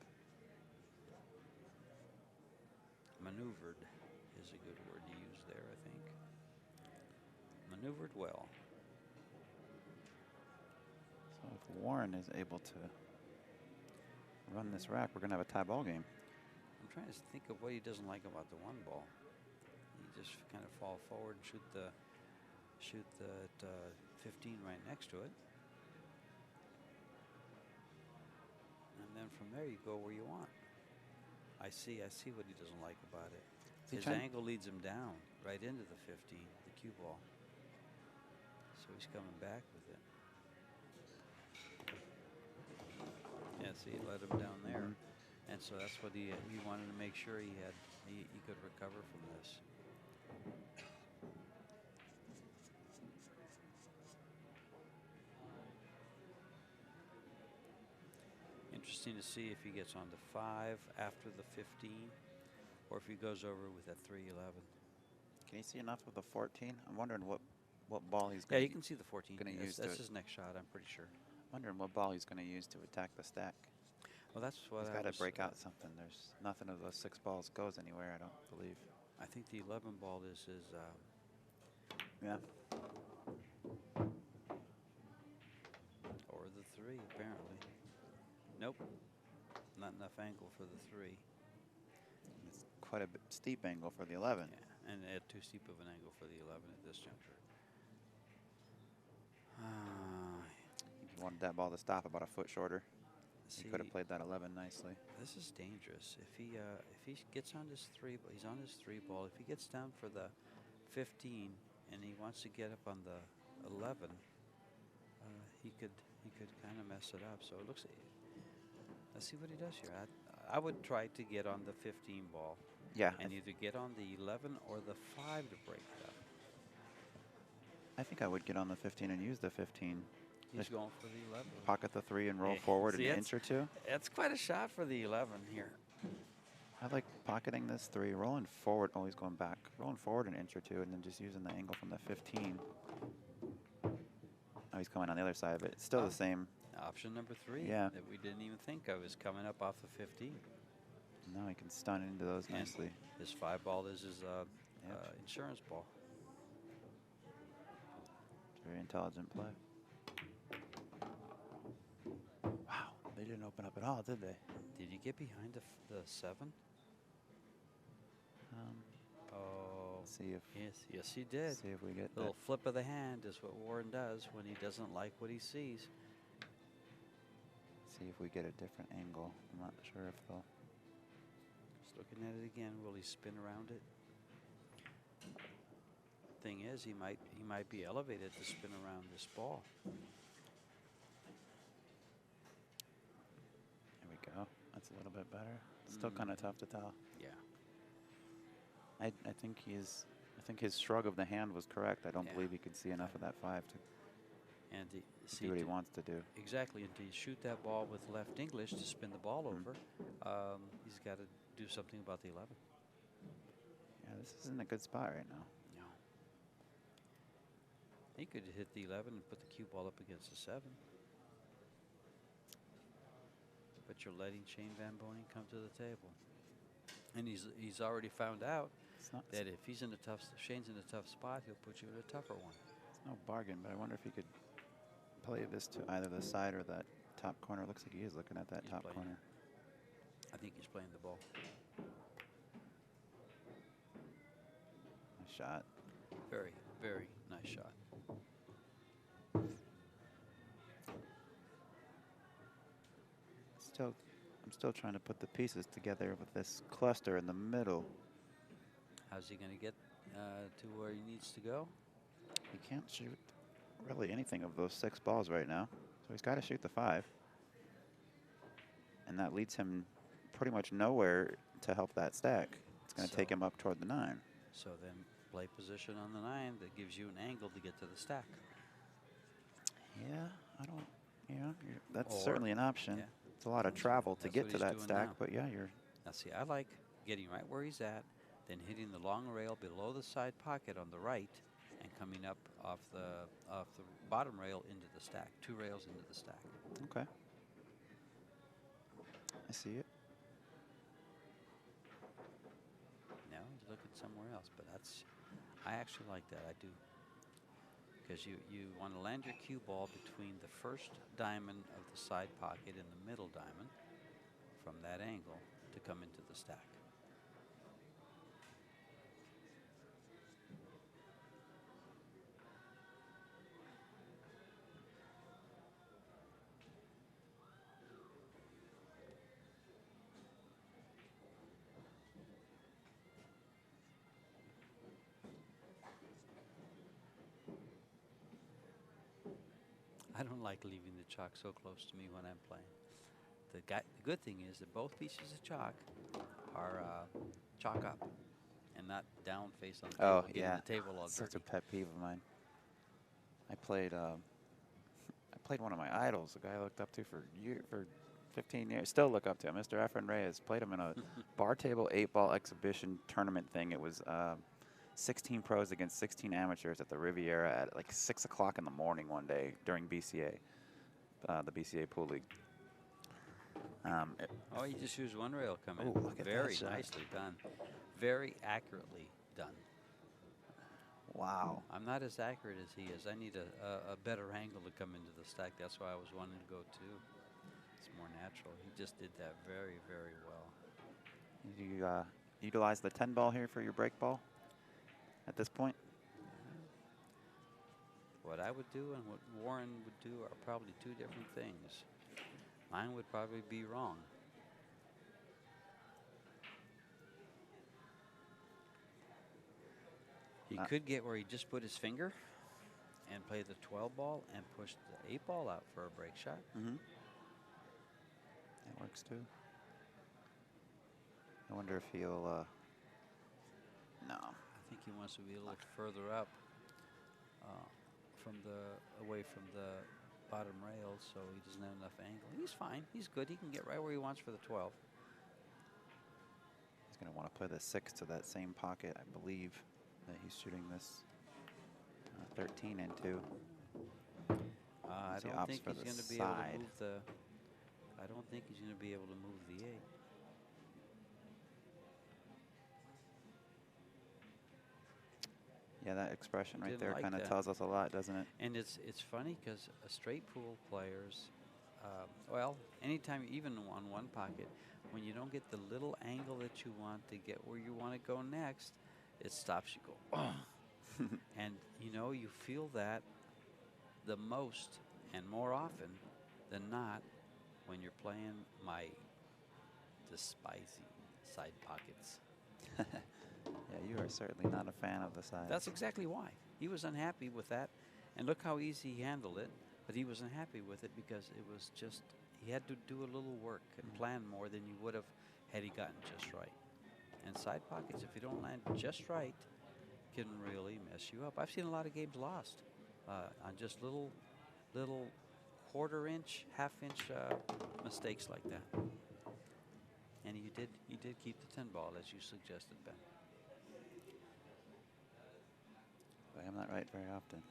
B: Maneuvered is a good word to use there, I think. Maneuvered well.
C: So if Warren is able to run this rack, we're going to have a tie ball game.
B: I'm trying to think of what he doesn't like about the 1-ball. He just kind of fall forward and shoot the 15 right next to it. And then from there you go where you want. I see what he doesn't like about it. His angle leads him down right into the 15, the cue ball. So he's coming back with it. Yeah, see, he let him down there. And so that's what he wanted to make sure he could recover from this. Interesting to see if he gets on to 5 after the 15, or if he goes over with that 3-11.
C: Can you see enough of the 14? I'm wondering what ball he's
B: Yeah,
C: going
B: you can see the 14. That's his next shot, I'm pretty sure.
C: Wondering what ball he's going to use to attack the stack.
B: Well, that's what
C: he's got to break out something. There's nothing of those 6 balls goes anywhere, I don't believe.
B: I think the 11 ball is his.
C: Yeah.
B: Or the 3, apparently. Nope. Not enough angle for the 3.
C: It's quite a bit steep angle for the 11.
B: Yeah, and too steep of an angle for the 11 at this juncture.
C: If you wanted that ball to stop about a foot shorter, he could have played that 11 nicely.
B: This is dangerous. If he gets on his 3, he's on his 3 ball. If he gets down for the 15 and he wants to get up on the 11, he could kind of mess it up. So it looks. Let's see what he does here. I would try to get on the 15 ball.
C: Yeah.
B: And either get on the 11 or the 5 to break it up.
C: I think I would get on the 15 and use the 15.
B: He's going for the 11.
C: Pocket the 3 and roll forward an inch or 2.
B: That's quite a shot for the 11 here.
C: I like pocketing this 3, rolling forward. Oh, he's going back. Rolling forward an inch or 2, and then just using the angle from the 15. Oh, he's coming on the other side of it. It's still the same.
B: Option number 3
C: yeah.
B: that we didn't even think of is coming up off the 15.
C: No, he can stun into those nicely.
B: His 5 ball is his insurance ball.
C: Very intelligent play. Wow, they didn't open up at all, did they?
B: Did you get behind the 7?
C: Let's see if.
B: Yes, he did.
C: See if we get
B: a little flip of the hand is what Warren does when he doesn't like what he sees.
C: See if we get a different angle. I'm not sure if they'll.
B: Just looking at it again. Will he spin around it? Thing is, he might be elevated to spin around this ball.
C: There we go. That's a little bit better. It's still kind of tough to tell.
B: Yeah.
C: I think his shrug of the hand was correct. I don't believe he could see enough of that 5 to see what he wants to do.
B: Exactly, and to shoot that ball with left English to spin the ball over, he's got to do something about the 11.
C: Yeah, this isn't a good spot right now.
B: No. He could hit the 11 and put the cue ball up against the 7. But you're letting Shane Van Boening come to the table. And he's already found out that if Shane's in a tough spot, he'll put you in a tougher one.
C: It's no bargain, but I wonder if he could play this to either the side or that top corner. Looks like he is looking at that top corner.
B: I think he's playing the ball.
C: Nice shot.
B: Very, very nice shot.
C: I'm still trying to put the pieces together with this cluster in the middle.
B: How's he going to get to where he needs to go?
C: He can't shoot really anything of those 6 balls right now. So he's got to shoot the 5. And that leads him pretty much nowhere to help that stack. It's going to take him up toward the 9.
B: So then play position on the 9 that gives you an angle to get to the stack.
C: Yeah, I don't. Yeah, that's certainly an option.
B: Yeah.
C: It's a lot of travel to get to that stack,
B: now.
C: but yeah, you're.
B: Now see, I like getting right where he's at, then hitting the long rail below the side pocket on the right, and coming up off the bottom rail into the stack. 2 rails into the stack.
C: Okay. I see it.
B: Now he's looking somewhere else, but I actually like that. I do. Because you want to land your cue ball between the first diamond of the side pocket and the middle diamond from that angle to come into the stack. I don't like leaving the chalk so close to me when I'm playing. The good thing is that both pieces of chalk are chalk up and not down face on the table.
C: Oh,
B: getting
C: yeah.
B: The table all
C: Such
B: dirty.
C: a pet peeve of mine. I played one of my idols, a guy I looked up to for 15 years. Still look up to him, Mr. Efren Reyes. Played him in a bar table 8-ball exhibition tournament thing. It was 16 pros against 16 amateurs at the Riviera at like 6 o'clock in the morning one day during BCA, the BCA Pool League.
B: Oh, you just used 1 rail coming.
C: Oh, look at that
B: Very
C: shot.
B: nicely done. Very accurately done.
C: Wow.
B: I'm not as accurate as he is. I need a better angle to come into the stack. That's why I was wanting to go 2. It's more natural. He just did that very, very well.
C: You utilize the 10 ball here for your break ball at this point?
B: What I would do and what Warren would do are probably 2 different things. Mine would probably be wrong. He could get where he just put his finger and play the 12 ball and push the 8 ball out for a break shot.
C: Mm-hmm. That works too. I wonder if he'll. No.
B: I think he wants to be a little further up away from the bottom rail, so he doesn't have enough angle. He's fine. He's good. He can get right where he wants for the 12.
C: He's going to want to play the 6 to that same pocket, I believe, that he's shooting this 13 into.
B: I
C: He
B: don't
C: opts
B: think
C: for
B: he's
C: the
B: going to be able to
C: side.
B: move the. I don't think he's going to be able to move the 8.
C: Yeah, that expression right
B: Didn't
C: there
B: like
C: kind of
B: that.
C: tells us a lot, doesn't it?
B: And it's funny because straight pool players, well, anytime, even on one pocket, when you don't get the little angle that you want to get where you want to go next, it stops you. Go, oh. And you know, you feel that the most and more often than not when you're playing my despising side pockets.
C: Yeah, you are certainly not a fan of the side.
B: That's exactly why. He was unhappy with that. And look how easy he handled it. But he was unhappy with it because it was just, he had to do a little work and plan more than you would have had he gotten just right. And side pockets, if you don't land just right, can really mess you up. I've seen a lot of games lost on just little quarter-inch, half-inch mistakes like that. And he did keep the 10 ball, as you suggested, Ben.
C: I'm not right very often.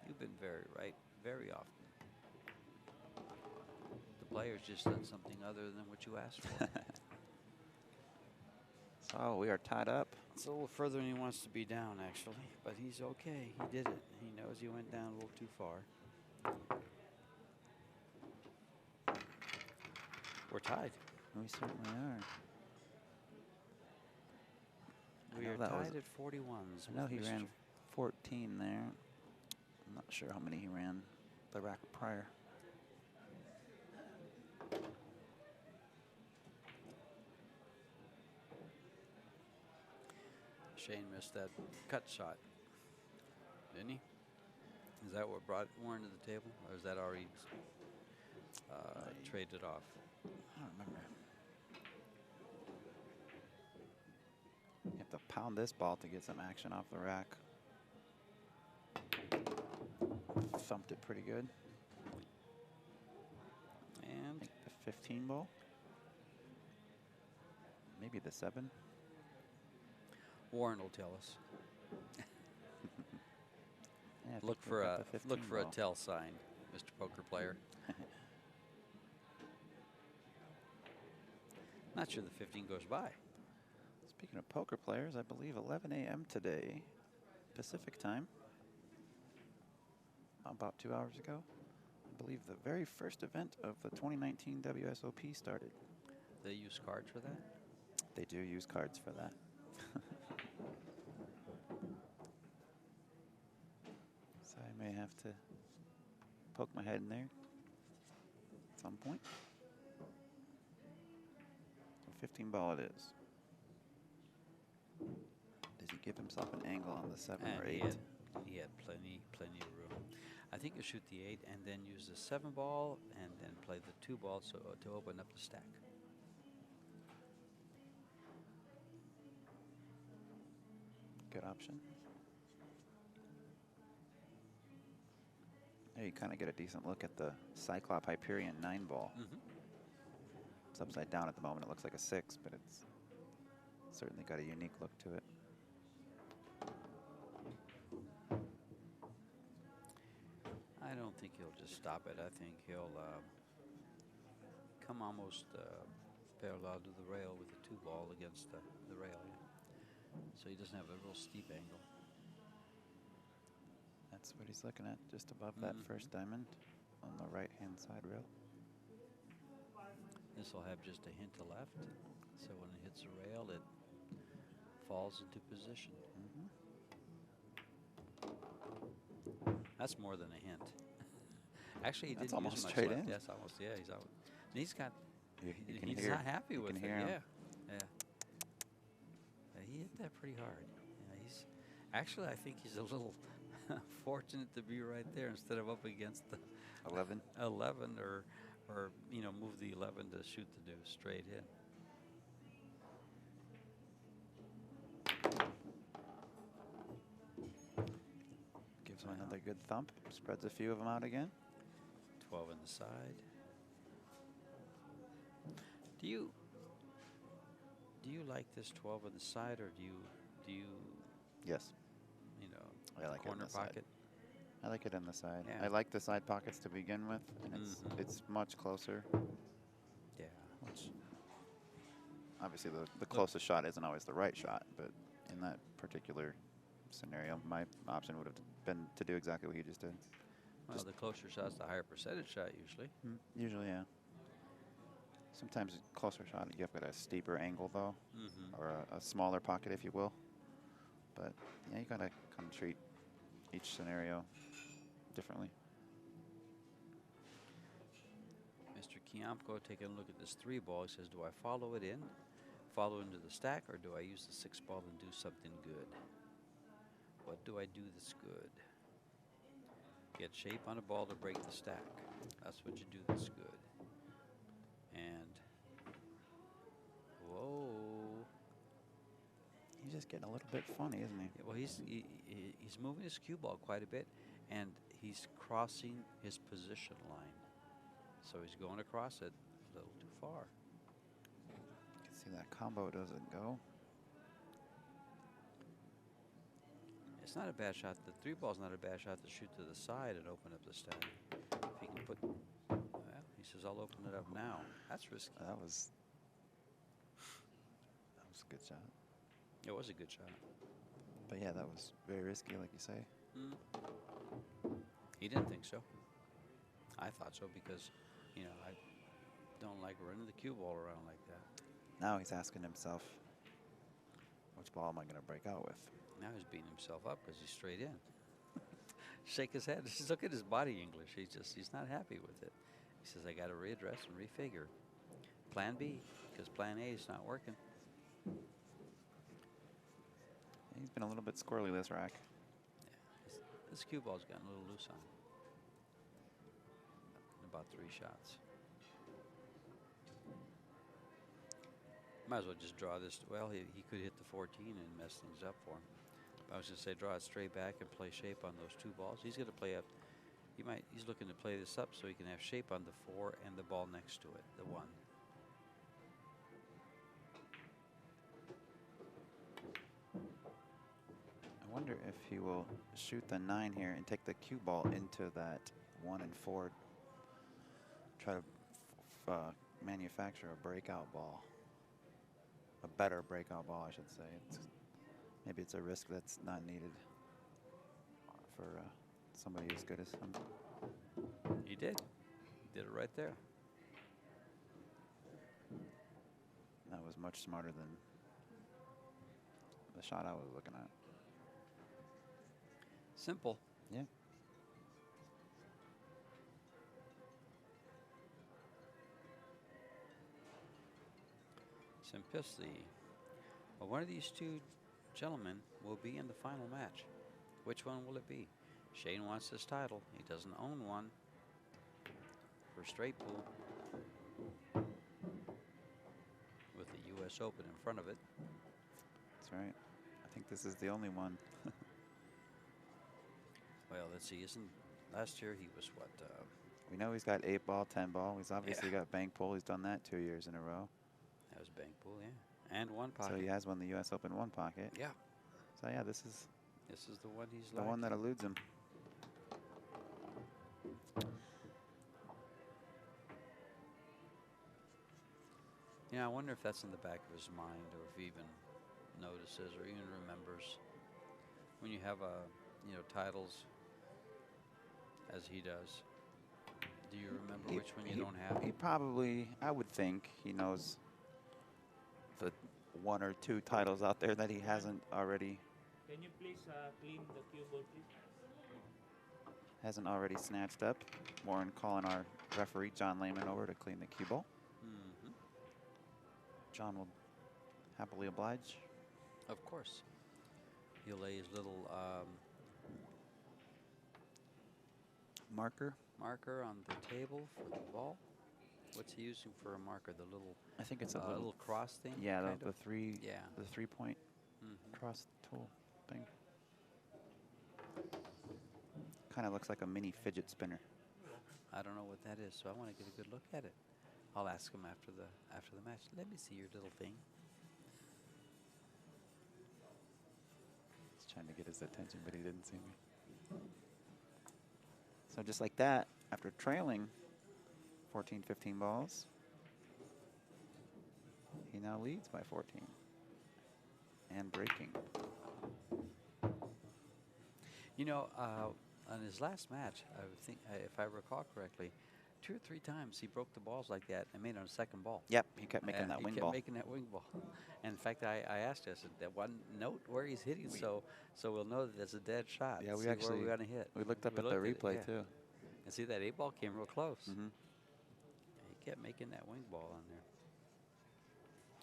B: You've been very right, very often. The player's just done something other than what you asked for.
C: So we are tied up.
B: It's a little further than he wants to be down, actually, but he's okay. He did it. He knows he went down a little too far. We're tied.
C: We certainly are.
B: We are tied at 41s.
C: I know he ran 14 there. I'm not sure how many he ran the racket prior.
B: Shane missed that cut shot. didn't he? Is that what brought Warren to the table, or is that already traded off?
C: I don't remember. You have to pound this ball to get some action off the rack. Thumped it pretty good.
B: And
C: I think the 15 ball. Maybe the 7.
B: Warren will tell us.
C: Yeah, I
B: Look
C: think
B: for
C: we
B: a
C: got the 15
B: look for a
C: ball.
B: tell sign, Mr. Poker Player. Not sure the 15 goes by.
C: Speaking of poker players, I believe 11 a.m. today, Pacific time, about 2 hours ago, I believe the very first event of the 2019 WSOP started.
B: They use cards for that.
C: They do use cards for that. So I may have to poke my head in there at some point. 15 ball it is. Does he give himself an angle on the 7 or 8?
B: He had plenty of room. I think you shoot the 8 and then use the 7 ball and then play the 2 ball so to open up the stack.
C: Good option. There you kind of get a decent look at the Cyclop Hyperion 9 ball. It's upside down at the moment. It looks like a 6, but it's certainly got a unique look to it.
B: I don't think he'll just stop it. I think he'll come almost parallel to the rail with the 2 ball against the rail. Yeah. So he doesn't have a real steep angle.
C: That's what he's looking at, just above that first diamond on the right-hand side rail.
B: This will have just a hint to left, so when it hits the rail, it falls into position. That's more than a hint. Actually, he
C: That's
B: didn't
C: almost
B: use much
C: straight
B: left.
C: in.
B: Yes, almost. Yeah, he's out. And he's got.
C: You can
B: He's
C: hear,
B: not happy
C: you
B: with
C: can
B: it.
C: hear him.
B: Yeah. He hit that pretty hard. Yeah, he's actually. I think he's a little fortunate to be right there instead of up against the
C: 11.
B: 11 or move the 11 to shoot the straight in.
C: Gives him another good thump. Spreads a few of them out again.
B: 12 on the side. Do you like this 12 on the side, or do you
C: Yes. I like it on
B: corner
C: the side.
B: pocket?
C: I like it on the side.
B: Yeah.
C: I like the side pockets to begin with, and it's much closer.
B: Yeah.
C: Which obviously the closest shot isn't always the right shot, but in that particular scenario, my option would have been to do exactly what he just did.
B: Well, the closer shot's the higher percentage shot usually.
C: Usually, yeah. Sometimes a closer shot, you have got a steeper angle though, or a smaller pocket, if you will. But yeah, you gotta kind of treat each scenario differently.
B: Mr. Kiamco taking a look at this 3 ball. He says, do I follow it in, follow into the stack, or do I use the 6 ball and do something good? What do I do that's good? Get shape on a ball to break the stack. That's what you do that's good. And, whoa.
C: He's just getting a little bit funny, isn't he?
B: Yeah, well, he's moving his cue ball quite a bit, and he's crossing his position line. So he's going across it a little too far.
C: You can see that combo doesn't go.
B: It's not a bad shot. The 3 ball's not a bad shot to shoot to the side and open up the stack. If he can put, well, he says, I'll open it up now. That's risky.
C: That was a good shot.
B: It was a good shot.
C: But yeah, that was very risky, like you say.
B: He didn't think so. I thought so because, I don't like running the cue ball around like that.
C: Now he's asking himself, which ball am I going to break out with?
B: Now he's beating himself up because he's straight in. Shake his head. Just look at his body English. He's not happy with it. He says, I got to readdress and refigure. Plan B, because plan A is not working.
C: He's been a little bit squirrely this rack.
B: This cue ball's gotten a little loose on it. About 3 shots. Might as well just draw this. Well, he could hit the 14 and mess things up for him. But I was going to say draw it straight back and play shape on those 2 balls. He's going to play up. He's looking to play this up so he can have shape on the 4 and the ball next to it, the 1.
C: I wonder if he will shoot the 9 here and take the cue ball into that 1 and 4. Try to manufacture a breakout ball. A better breakout ball, I should say. Maybe it's a risk that's not needed for somebody as good as him.
B: He did. He did it right there.
C: That was much smarter than the shot I was looking at.
B: Simple.
C: Yeah.
B: Simplicity. Well, one of these 2 gentlemen will be in the final match. Which one will it be? Shane wants this title. He doesn't own one for straight pool with the U.S. Open in front of it.
C: That's right. I think this is the only one.
B: Well, let's see. Last year he was what?
C: We know he's got 8 ball, 10 ball. He's obviously got bank pull. He's done that 2 years in a row.
B: That was bank pool, yeah, and 1 pocket.
C: So he has won the U.S. Open 1 pocket.
B: Yeah.
C: So yeah, this is
B: the one he's
C: the one that eludes him.
B: You know, I wonder if that's in the back of his mind, or if he even notices, or even remembers when you have titles as he does. Do you remember which one you don't have?
C: He probably, I would think, he knows the 1 or 2 titles out there that he hasn't already.
D: Can you please clean the cue ball, please?
C: Hasn't already snatched up. Warren calling our referee John Lehman over to clean the cue ball.
B: Mm-hmm.
C: John will happily oblige.
B: Of course. He'll lay his little
C: Marker.
B: on the table for the ball. What's he using for a marker? The little.
C: I think it's a
B: little cross thing.
C: Yeah,
B: kind
C: the
B: of?
C: 3.
B: Yeah.
C: The 3-point
B: Mm-hmm.
C: cross tool thing. Kind of looks like a mini fidget spinner.
B: I don't know what that is, so I want to get a good look at it. I'll ask him after the match. Let me see your little thing.
C: He's trying to get his attention, but he didn't see me. So just like that, after trailing 14, 15 balls, he now leads by 14 and breaking.
B: You know, on his last match, I would think, if I recall correctly, 2 or 3 times he broke the balls like that and made it on a second ball.
C: Yep, he kept making that wing ball.
B: He kept making that wing ball. And in fact, I asked, I said, that one note where he's hitting, so we'll know that it's a dead shot.
C: Yeah, we
B: see
C: actually
B: where we're going to hit.
C: We looked up at the replay too.
B: And see, that 8 ball came real close.
C: Mm-hmm.
B: He kept making that wing ball on there.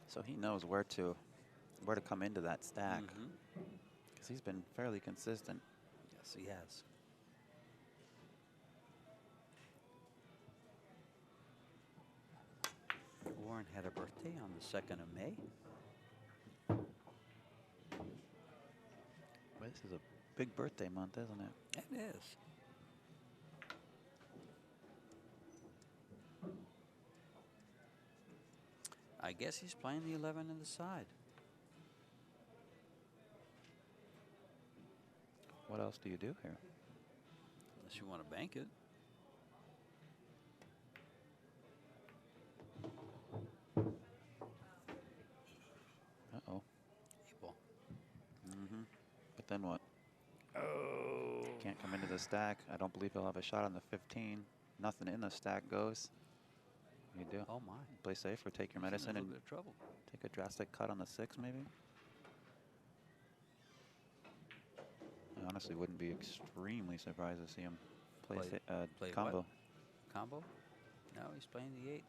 C: So he knows where to come into that stack, because he's been fairly consistent.
B: Yes, he has. Warren had a birthday on the 2nd of May.
C: Well, this is a big birthday month, isn't it?
B: It is. I guess he's playing the 11 in the side.
C: What else do you do here?
B: Unless you want to bank it.
C: Uh-oh.
B: 8 ball.
C: Mm-hmm. But then what?
B: Oh.
C: Can't come into the stack. I don't believe he'll have a shot on the 15. Nothing in the stack goes. What do you do?
B: Oh, my.
C: Play safe or take your medicine
B: He's in a
C: and
B: little bit of trouble.
C: take a drastic cut on the 6, maybe? I honestly wouldn't be extremely surprised to see him play
B: Play
C: combo.
B: what? Combo? No, he's playing the 8.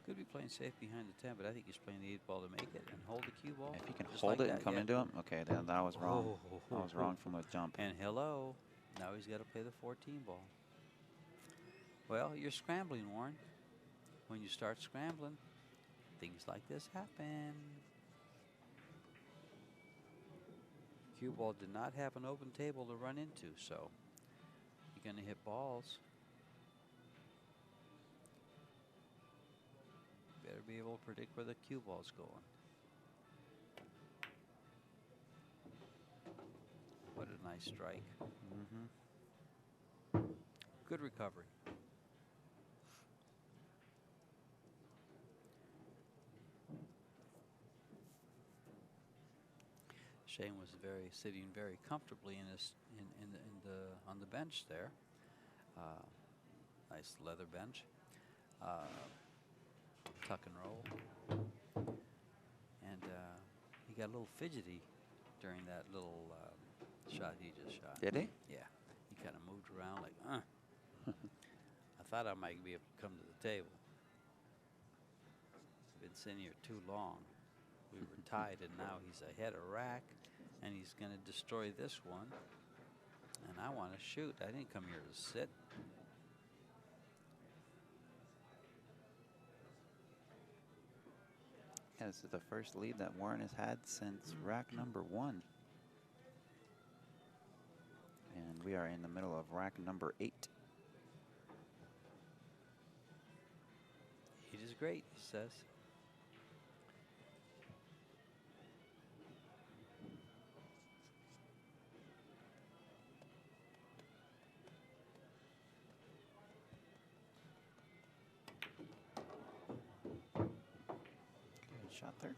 B: Could be playing safe behind the 10, but I think he's playing the 8 ball to make it and hold the cue ball.
C: If he can
B: just
C: hold
B: like
C: it and
B: that,
C: come
B: yeah.
C: into him, okay, then that was wrong.
B: Oh.
C: I was wrong from the jump.
B: And hello, Now he's got to play the 14 ball. Well, you're scrambling, Warren. When you start scrambling, things like this happen. Cue ball did not have an open table to run into, so you're going to hit balls. Better be able to predict where the cue ball's going. What a nice strike. Good recovery. Shane was sitting very comfortably in his on the bench there. Nice leather bench. Tuck and roll. And he got a little fidgety during that little shot he just shot.
C: Did he?
B: Yeah. He kind of moved around like, I thought I might be able to come to the table. Been sitting here too long. We were tied, and now he's ahead of rack, and he's going to destroy this one. And I want to shoot. I didn't come here to sit.
C: Yeah, this is the first lead that Warren has had since rack number 1. And we are in the middle of rack number 8.
B: It is great, he says.
C: Good shot there.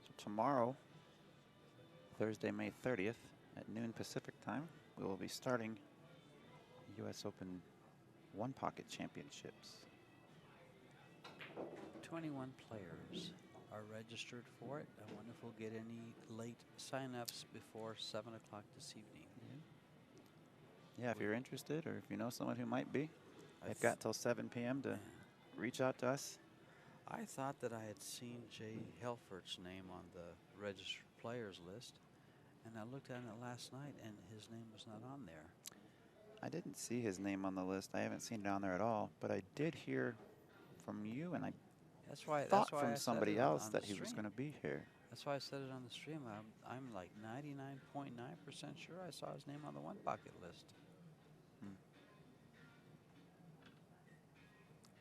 C: So tomorrow, Thursday, May 30th at noon Pacific time, we will be starting U.S. Open One Pocket Championships.
B: 21 players are registered for it. I wonder if we'll get any late sign-ups before 7 o'clock this evening.
C: Yeah, if you're interested or if you know someone who might be, they've got till 7 p.m. to reach out to us.
B: I thought that I had seen Jay Helfert's name on the registered players list, and I looked at it last night, and his name was not on there.
C: I didn't see his name on the list. I haven't seen it on there at all, but I did hear from you, and I thought from somebody else that he was going to be here.
B: That's why I said it on the stream. I'm like 99.9% sure I saw his name on the One Pocket list.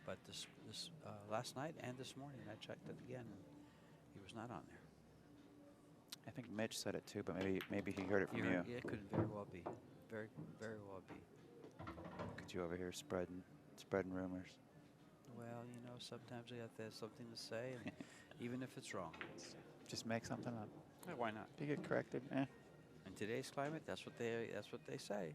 B: But this last night and this morning, I checked it again, and he was not on there.
C: I think Mitch said it too, but maybe he heard it from you.
B: Yeah, it could very well be. Very, very well be.
C: Look at you over here spreading rumors.
B: Well, you know, sometimes I got to have something to say, and even if it's wrong.
C: Just make something up.
B: Yeah, why not?
C: If you get corrected,
B: In today's climate, that's what they say.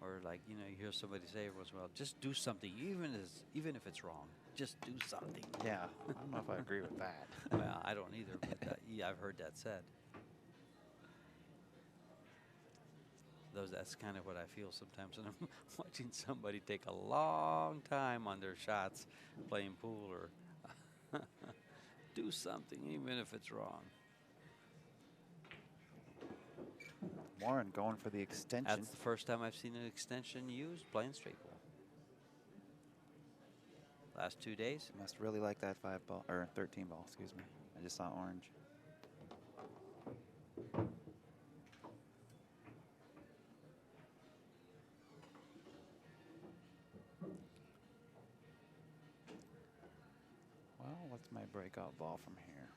B: Or like, you know, you hear somebody say every once in a while, just do something, even if it's wrong. Just do something.
C: Yeah, I don't know if I agree with that.
B: Well, I don't either, but yeah, I've heard that said. That's kind of what I feel sometimes when I'm watching somebody take a long time on their shots playing pool, or do something, even if it's wrong.
C: Warren going for the extension.
B: That's the first time I've seen an extension used playing straight ball. Last 2 days.
C: Must really like that 5 ball, or 13 ball, excuse me. I just saw orange. Well, what's my breakout ball from here?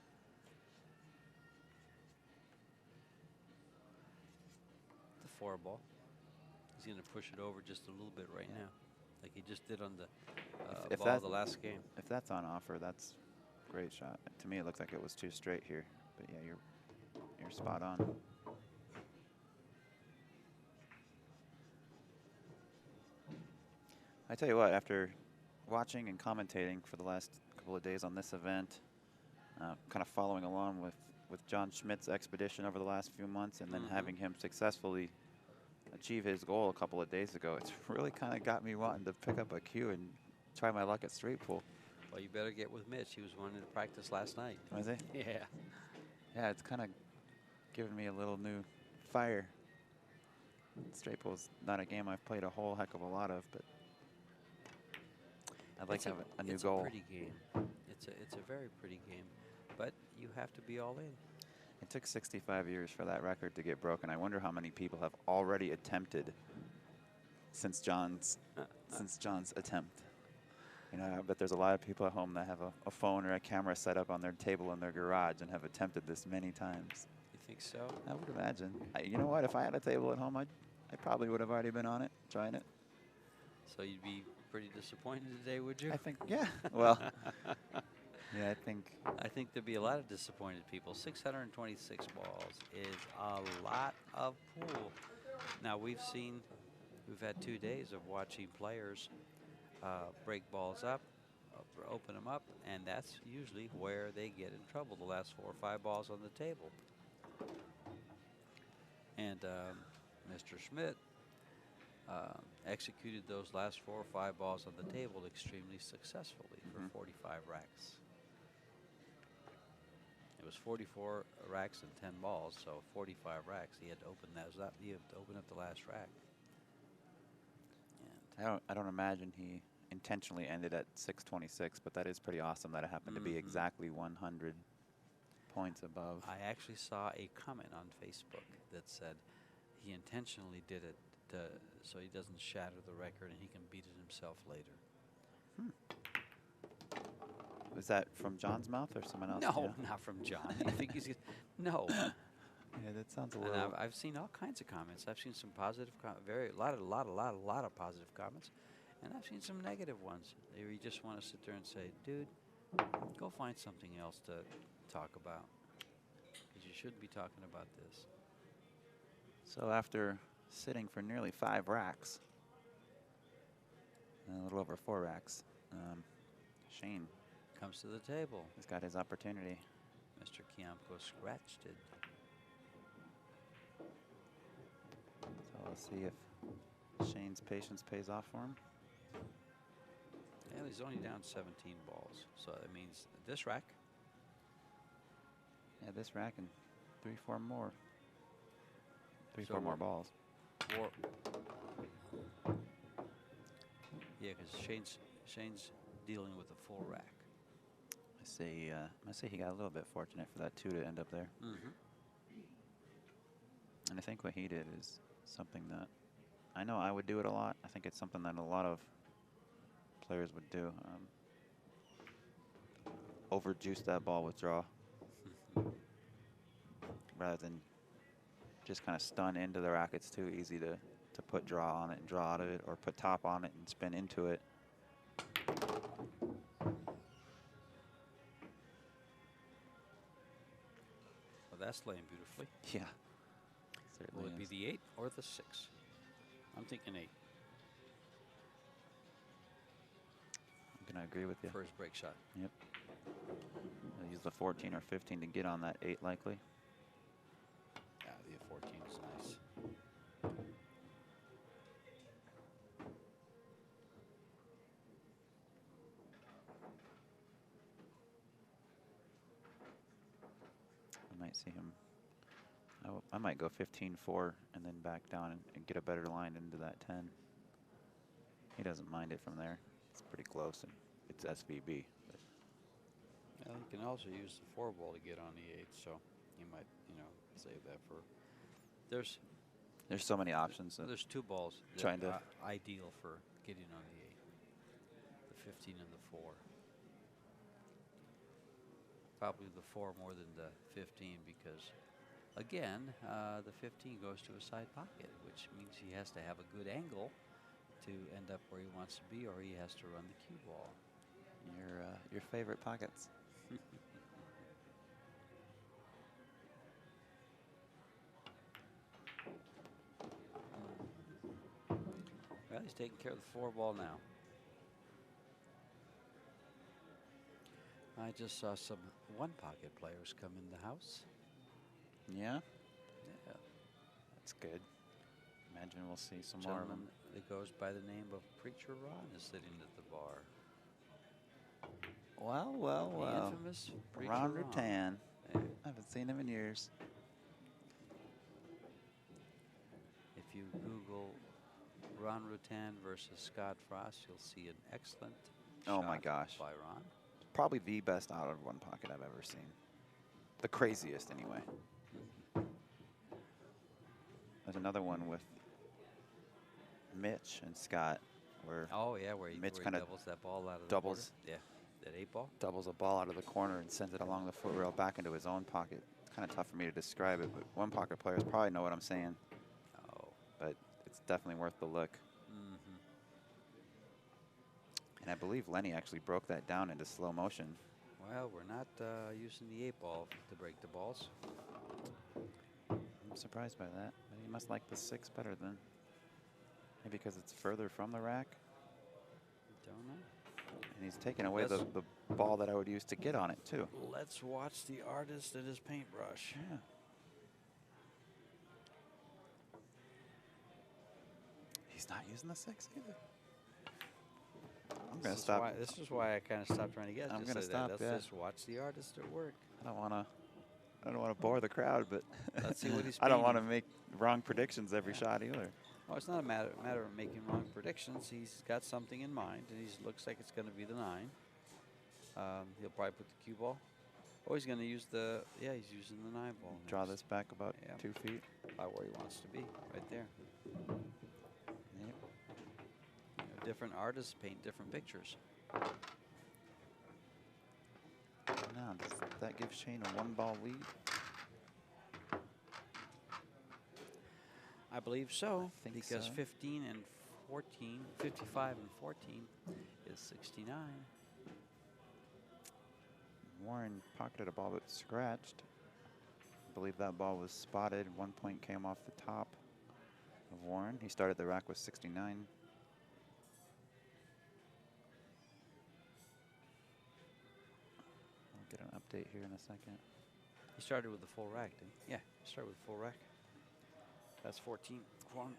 B: The 4 ball. He's going to push it over just a little bit right now, like he just did on the ball the last game.
C: If that's on offer, that's a great shot. To me, it looks like it was too straight here, but yeah, you're spot on. I tell you what, after watching and commentating for the last couple of days on this event, kind of following along with John Schmidt's expedition over the last few months, and then having him successfully achieve his goal a couple of days ago, it's really kind of got me wanting to pick up a cue and try my luck at straight pool.
B: Well, you better get with Mitch. He was wanting to practice last night.
C: Was he?
B: Yeah.
C: Yeah, it's kind of giving me a little new fire. Straight pool's not a game I've played a whole heck of a lot of, but I'd like to have a new goal.
B: It's a pretty game. It's a very pretty game, but you have to be all in.
C: It took 65 years for that record to get broken. I wonder how many people have already attempted since John's attempt. You know, I bet there's a lot of people at home that have a phone or a camera set up on their table in their garage and have attempted this many times.
B: You think so?
C: I would imagine. You know what? If I had a table at home, I probably would have already been on it, trying it.
B: So you'd be pretty disappointed today, would you?
C: I think, yeah. Well, yeah,
B: I think there'd be a lot of disappointed people. 626 balls is a lot of pool. Now we've had 2 days of watching players break balls up, open them up, and that's usually where they get in trouble. The last 4 or 5 balls on the table. And Mr. Schmidt executed those last 4 or 5 balls on the table extremely successfully for 45 racks. It was 44 racks and 10 balls, so 45 racks. He had to open those up. He had to open up the last rack. And
C: I don't imagine he intentionally ended at 626, but that is pretty awesome that it happened to be exactly 100 points above.
B: I actually saw a comment on Facebook that said he intentionally did it so he doesn't shatter the record and he can beat it himself later.
C: Was that from John's mouth or someone else?
B: No, not from John. You think he's no?
C: Yeah, that sounds a
B: And
C: little.
B: I've seen all kinds of comments. I've seen some positive, a lot of positive comments, and I've seen some negative ones. Where you just want to sit there and say, "Dude, go find something else to talk about, because you shouldn't be talking about this."
C: So after sitting for nearly 5 racks, and a little over 4 racks, Shane
B: Comes to the table.
C: has got his opportunity.
B: Mr. Kiamco scratched it.
C: So let's see if Shane's patience pays off for him.
B: And he's only down 17 balls, so that means this rack.
C: Yeah, this rack and 3, 4 more. 3,
B: So
C: 4 more balls.
B: 4. Yeah, because Shane's dealing with a full rack.
C: I say he got a little bit fortunate for that 2 to end up there. And I think what he did is something that I know I would do it a lot. I think it's something that a lot of players would do. Overjuice that ball with draw rather than just kind of stun into the rack. It's too easy to put draw on it and draw out of it, or put top on it and spin into it.
B: Well, that's laying beautifully.
C: Yeah. Certainly
B: Will it be
C: is.
B: the 8 or the 6? I'm thinking 8
C: I'm going to agree with you.
B: for his break shot.
C: Yep. He'll use the 14 or 15 to get on that 8 likely.
B: Yeah, the 14 is nice.
C: I might see him. I might go 15-4 and then back down and get a better line into that 10. He doesn't mind it from there. It's pretty close, and it's SVB. But
B: Well, you can also use the 4 ball to get on the 8, so you might, save that for. There's
C: there's so many options.
B: there's 2 balls that
C: Trying to-
B: are ideal for getting on the 8. The 15 and the 4. Probably the 4 more than the 15 because, again, the 15 goes to a side pocket, which means he has to have a good angle to end up where he wants to be, or he has to run the cue ball.
C: your favorite pockets.
B: Well, he's taking care of the 4 ball now. I just saw some 1 pocket players come in the house.
C: Yeah,
B: Yeah.
C: that's good. Imagine we'll see some more of them.
B: Gentleman that goes by the name of Preacher Ron is sitting at the bar.
C: Well, well,
B: The
C: well.
B: infamous Preacher
C: Ron
B: Ron.
C: Rutan.
B: Yeah.
C: I haven't seen him in years.
B: If you Google Ron Rutan versus Scott Frost, you'll see an excellent
C: Oh
B: shot
C: my gosh.
B: by Ron.
C: Probably the best out of one pocket I've ever seen. The craziest, anyway. There's another one with Mitch and Scott where
B: Oh yeah, where
C: Mitch
B: he
C: kinda
B: doubles that ball out of
C: doubles.
B: the border. Yeah, that 8 ball.
C: doubles a ball out of the corner and sends it along the foot rail back into his own pocket. It's kind of tough for me to describe it, but one pocket players probably know what I'm saying,
B: Oh.
C: but it's definitely worth the look.
B: Mm-hmm.
C: And I believe Lenny actually broke that down into slow motion.
B: Well, we're not using the 8 ball to break the balls.
C: I'm surprised by that, but he must like the 6 better than. Maybe because it's further from the rack.
B: Don't know.
C: And he's taking away
B: Let's-
C: the ball that I would use to get on it, too.
B: Let's watch the artist and his paintbrush.
C: Yeah. He's not using the 6 either. I'm going to stop.
B: This is why I kind of stopped trying to guess.
C: I'm
B: Just
C: gonna
B: say
C: stop,
B: Let's
C: yeah.
B: just watch the artist at work.
C: I don't want to bore the crowd, but
B: Let's see what he's
C: I don't want to
B: painting.
C: make wrong predictions every
B: Yeah.
C: shot either.
B: Oh, it's not a matter of making wrong predictions. He's got something in mind, and he looks like it's going to be the 9. He'll probably put the cue ball. Oh, he's going to use he's using the 9 ball.
C: Draw
B: next.
C: this back about
B: Yeah.
C: 2 feet.
B: About where he wants to be, right there.
C: Yep.
B: You know, different artists paint different pictures.
C: Now, does that give Shane a 1-ball lead?
B: I believe so,
C: I think
B: because
C: so.
B: 15 and 14, 55 and 14 is 69.
C: Warren pocketed a ball but scratched. I believe that ball was spotted. 1 point came off the top of Warren. He started the rack with 69. I'll get an update here in a second.
B: He started with the full rack, didn't he? Yeah, he started with full rack. That's 14. One.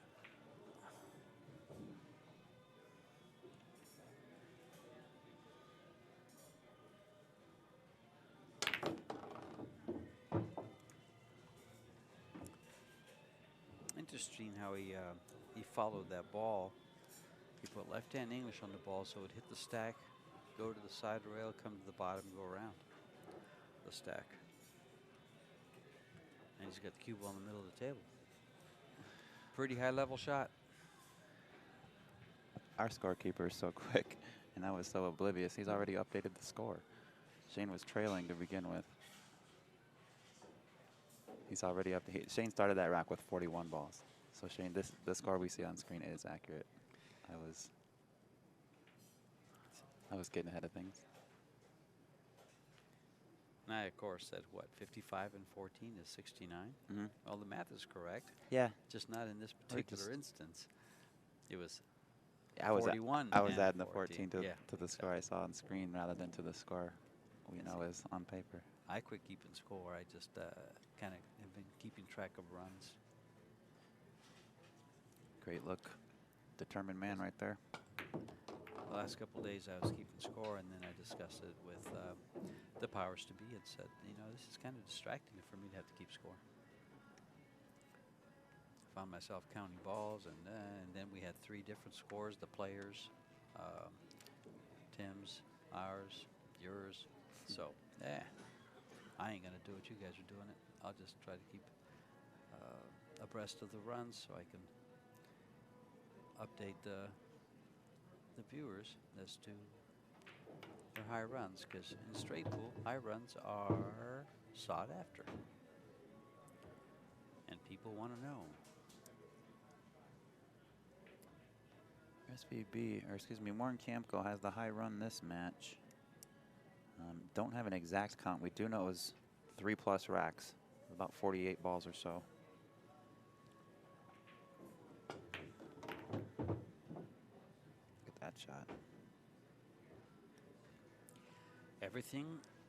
B: Interesting how he followed that ball. He put left-hand English on the ball so it would hit the stack, go to the side rail, come to the bottom, go around the stack. And he's got the cue ball in the middle of the table. Pretty high-level shot.
C: Our scorekeeper is so quick, and I was so oblivious. He's already updated the score. Shane was trailing to begin with. He's already up. Shane started that rack with 41 balls. So Shane, the score we see on screen is accurate. I was getting ahead of things.
B: And I, of course, said, what, 55 and 14 is 69?
C: Mm-hmm.
B: Well, the math is correct,
C: Yeah,
B: just not in this
C: Or
B: particular
C: just-
B: instance. It was
C: I was
B: 41
C: adding
B: and
C: the 14
B: 14.
C: to the score I saw on screen rather than to the score we know is on paper.
B: I quit keeping score. I just kind of have been keeping track of runs.
C: Great look. Determined man right there.
B: The last couple of days I was keeping score, and then I discussed it with the powers to be and said, you know, this is kind of distracting for me to have to keep score. Found myself counting balls, and then we had 3 different scores, the players, Tim's, ours, yours. So, I ain't going to do it. You guys are doing it. I'll just try to keep abreast of the runs so I can update the viewers as to their high runs, because in straight pool, high runs are sought after. And people want to know.
C: Warren Kiamco has the high run this match. Don't have an exact count. We do know it was 3+ racks, about 48 balls or so. Look at that shot.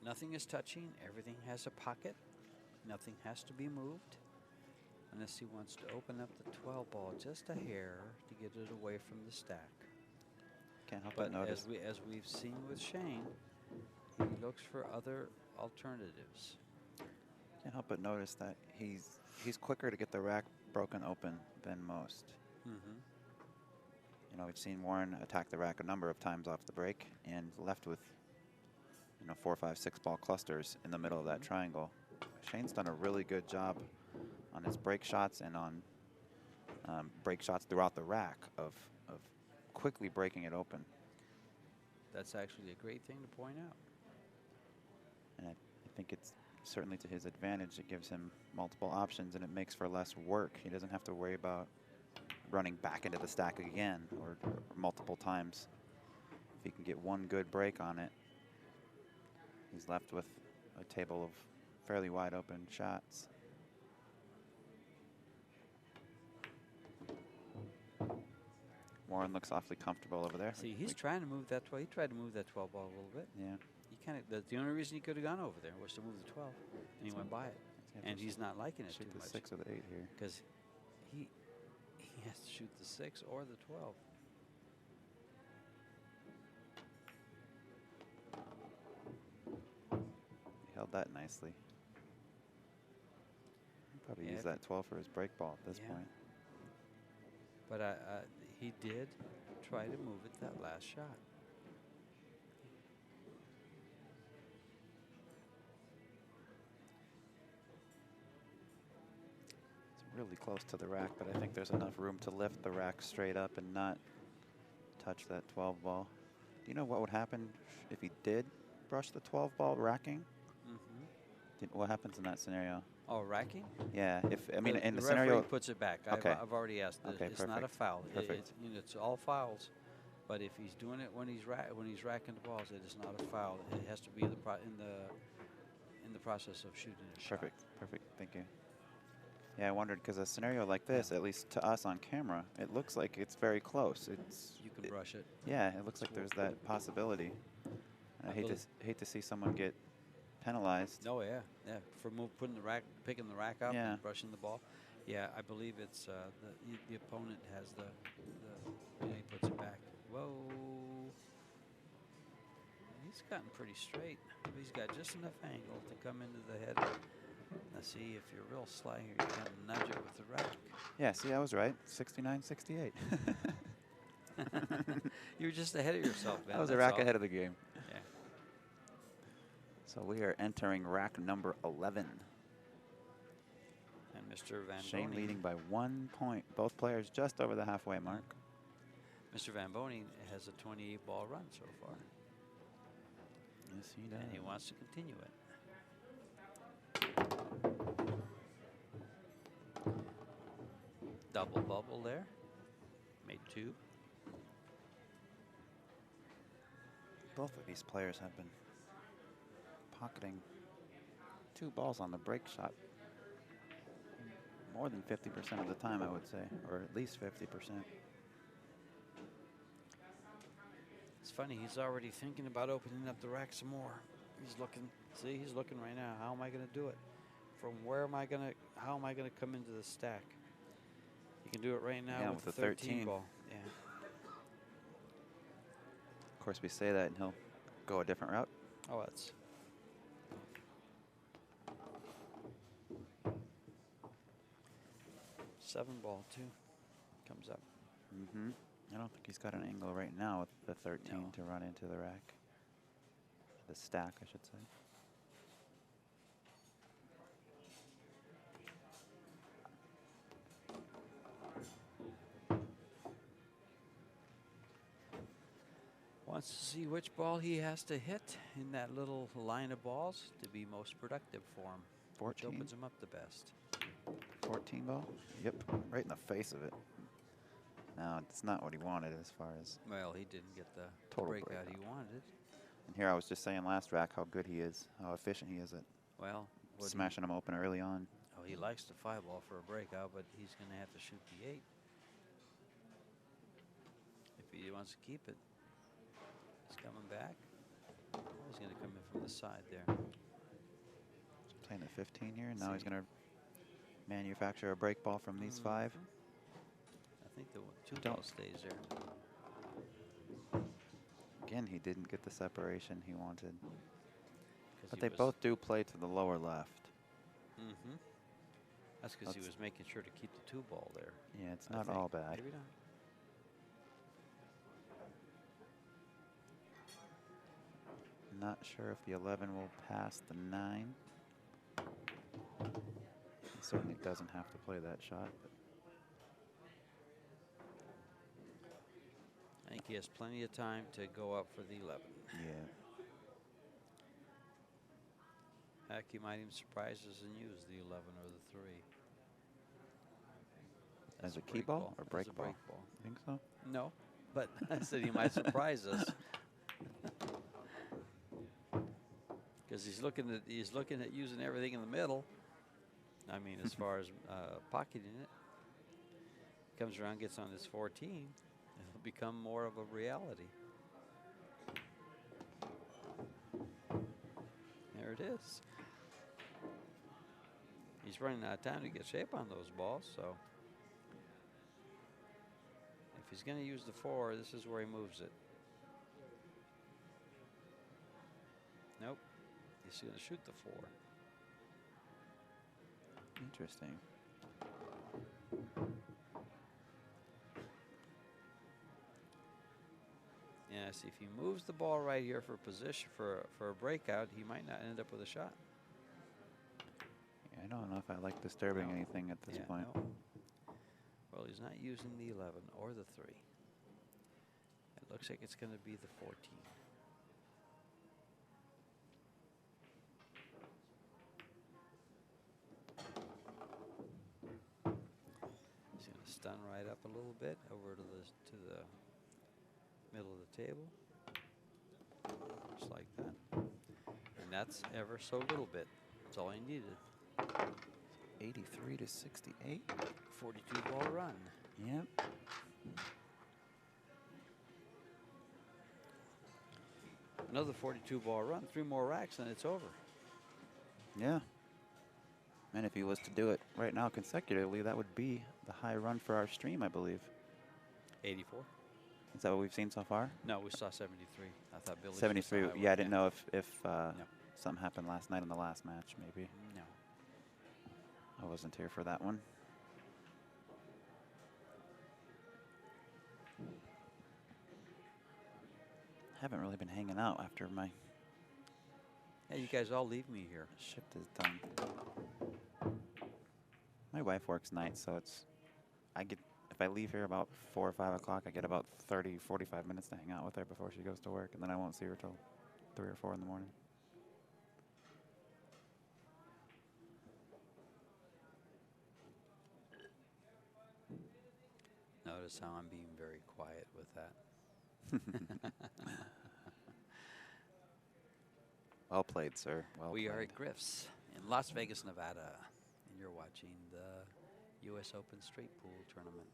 B: Nothing is touching. Everything has a pocket. Nothing has to be moved. Unless he wants to open up the 12 ball just a hair to get it away from the stack.
C: Can't help
B: But
C: but notice.
B: as we've seen with Shane, he looks for other alternatives.
C: Can't help but notice that he's quicker to get the rack broken open than most.
B: Mm-hmm.
C: You know, we've seen Warren attack the rack a number of times off the break and left with, you know, 4, 5, 6 ball clusters in the middle of that triangle. Shane's done a really good job on his break shots and on break shots throughout the rack of quickly breaking it open.
B: That's actually a great thing to point out.
C: And I think it's certainly to his advantage. It gives him multiple options and it makes for less work. He doesn't have to worry about running back into the stack again or multiple times. If he can get one good break on it, he's left with a table of fairly wide open shots. Warren looks awfully comfortable over there.
B: See, he's trying to move that 12. He tried to move that 12 ball a little bit.
C: Yeah.
B: He kind of. The only reason he could have gone over there was to move the 12, and he went by it. And he's not liking it too
C: shoot the
B: much.
C: 6 or the 8 here.
B: Because he has to shoot the 6 or the 12.
C: He held that nicely. He'll probably use that 12 for his break ball at this point.
B: But he did try to move it that last shot.
C: It's really close to the rack, but I think there's enough room to lift the rack straight up and not touch that 12 ball. Do you know what would happen if he did brush the 12 ball racking?
B: Mm-hmm.
C: What happens in that scenario?
B: Oh, racking?
C: Yeah, I mean, in the
B: referee
C: scenario,
B: puts it back.
C: Okay.
B: I've already asked.
C: Okay,
B: It's not a foul.
C: Perfect.
B: It's all fouls. But if he's doing it when he's racking the balls, it is not a foul. It has to be in the process of shooting a shot.
C: Perfect. Thank you. Yeah, I wondered because a scenario like this, at least to us on camera, it looks like it's very close.
B: You can brush it.
C: Yeah, it looks like there's that possibility. I hate to see someone get penalized.
B: Oh yeah, for picking the rack up and brushing the ball. Yeah, I believe it's the opponent has he puts it back. Whoa, he's gotten pretty straight. He's got just enough angle to come into the head. Now see, if you're real sly here, you can nudge it with the rack.
C: Yeah, see, I was right. 69-68.
B: You were just ahead of yourself, man.
C: I was a
B: That's
C: rack
B: all.
C: ahead of the game.
B: Yeah.
C: So we are entering rack number 11.
B: And Mr. Van
C: Shane
B: Boening
C: leading by 1 point. Both players just over the halfway mark.
B: Mr. Van Boening has a 28-ball run so far.
C: Yes, he does.
B: And he wants to continue it. Double bubble there. Made 2.
C: Both of these players have been pocketing 2 balls on the break shot more than 50% of the time, I would say, or at least 50%.
B: It's funny, he's already thinking about opening up the rack some more. He's looking, see, he's looking right now. How am I going to do it? From where am I going to, how am I going to come into the stack? You can do it right now with the 13 ball. Yeah.
C: Of course, we say that and he'll go a different route.
B: Oh, that's. Seven ball, 2 comes up.
C: Mm-hmm. I don't think he's got an angle right now with the 13
B: No.
C: to run into the rack. The stack, I should say.
B: Wants to see which ball he has to hit in that little line of balls to be most productive for him.
C: 14.
B: Which opens him up the best.
C: 14 ball? Yep, right in the face of it. No, it's not what he wanted as far as
B: Well, he didn't get the
C: total
B: breakout he wanted.
C: And here I was just saying last rack how good he is, how efficient he is at
B: Well,
C: smashing them open early on.
B: Oh, he likes the 5 ball for a breakout, but he's going to have to shoot the 8 if he wants to keep it. He's coming back. He's going to come in from the side there.
C: Playing the 15 here, and now he's going to manufacture a break ball from these 5.
B: I think the 2 ball stays there.
C: Again, he didn't get the separation he wanted. But they both do play to the lower left.
B: Mm-hmm. That's because he was making sure to keep the 2 ball there.
C: Yeah, it's not all bad.
B: Maybe not.
C: Not sure if the 11 will pass the 9. He certainly doesn't have to play that shot. But
B: I think he has plenty of time to go up for the 11.
C: yeah.
B: Heck, he might even surprise us and use the 11 or the 3.
C: As a key ball or break ball?
B: Break ball.
C: Think so?
B: No, but I said he might surprise us. Because he's looking at using everything in the middle. I mean, as far as pocketing it. Comes around, gets on this 14, it'll become more of a reality. There it is. He's running out of time to get shape on those balls, so if he's going to use the 4, this is where he moves it. Nope. He's going to shoot the 4.
C: Interesting.
B: Yeah, see, if he moves the ball right here for position for a breakout, he might not end up with a shot.
C: Yeah, I don't know if I like disturbing anything at this point.
B: No. Well, he's not using the 11 or the 3. It looks like it's going to be the 14. He's going to stun right up a little bit over to the middle of the table, just like that. And that's ever so little bit. That's all he needed.
C: 83 to 68.
B: 42 ball run.
C: Yep.
B: Another 42 ball run. 3 more racks and it's over.
C: Yeah. And if he was to do it right now consecutively, that would be the high run for our stream, I believe.
B: 84.
C: Is that what we've seen so far?
B: No, we saw 73. I thought Billy.
C: 73. Yeah, I didn't know if
B: No.
C: something happened last night in the last match, maybe.
B: No.
C: I wasn't here for that one. Haven't really been hanging out after my
B: Hey, you guys all leave me here.
C: shift is done. My wife works nights, so if I leave here about 4 or 5 o'clock, I get about 30, 45 minutes to hang out with her before she goes to work, and then I won't see her till 3 or 4 in the morning.
B: Notice how I'm being very quiet with that.
C: Well played, sir. Well
B: We are
C: played.
B: at Griff's in Las Vegas, Nevada, and you're watching the U.S. Open Straight Pool Tournament.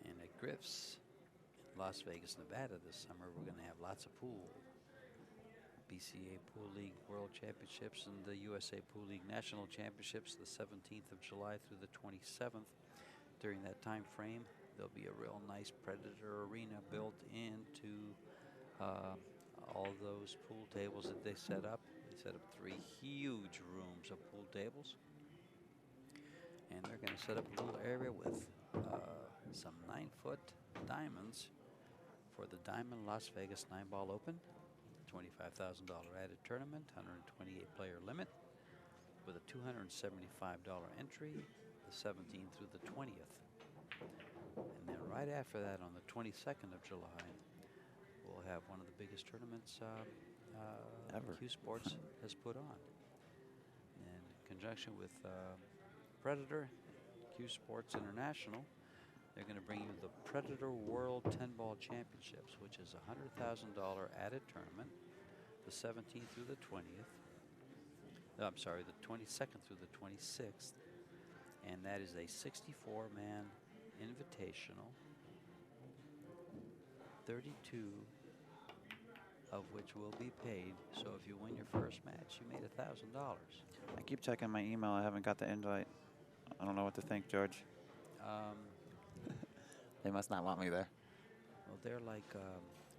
B: And at Griff's in Las Vegas, Nevada this summer, we're going to have lots of pool. BCA Pool League World Championships and the USA Pool League National Championships the 17th of July through the 27th. During that time frame, there'll be a real nice Predator arena built into all those pool tables that they set up. They set up 3 huge rooms of pool tables. And they're going to set up a little area with some 9-foot diamonds for the Diamond Las Vegas 9-Ball Open. $25,000 added tournament, 128 player limit with a $275 entry, the 17th through the 20th. And then right after that, on the 22nd of July, we'll have one of the biggest tournaments
C: Ever.
B: CueSports has put on. In conjunction with Predator, CueSports International, they're going to bring you the Predator World 10-Ball Championships, which is a $100,000 added tournament, the 17th through the 20th. I'm sorry, the 22nd through the 26th. And that is a 64-man invitational, 32 of which will be paid. So if you win your first match, you made $1,000.
C: I keep checking my email. I haven't got the invite. I don't know what to think, George. They must not want me there.
B: Well, they're like,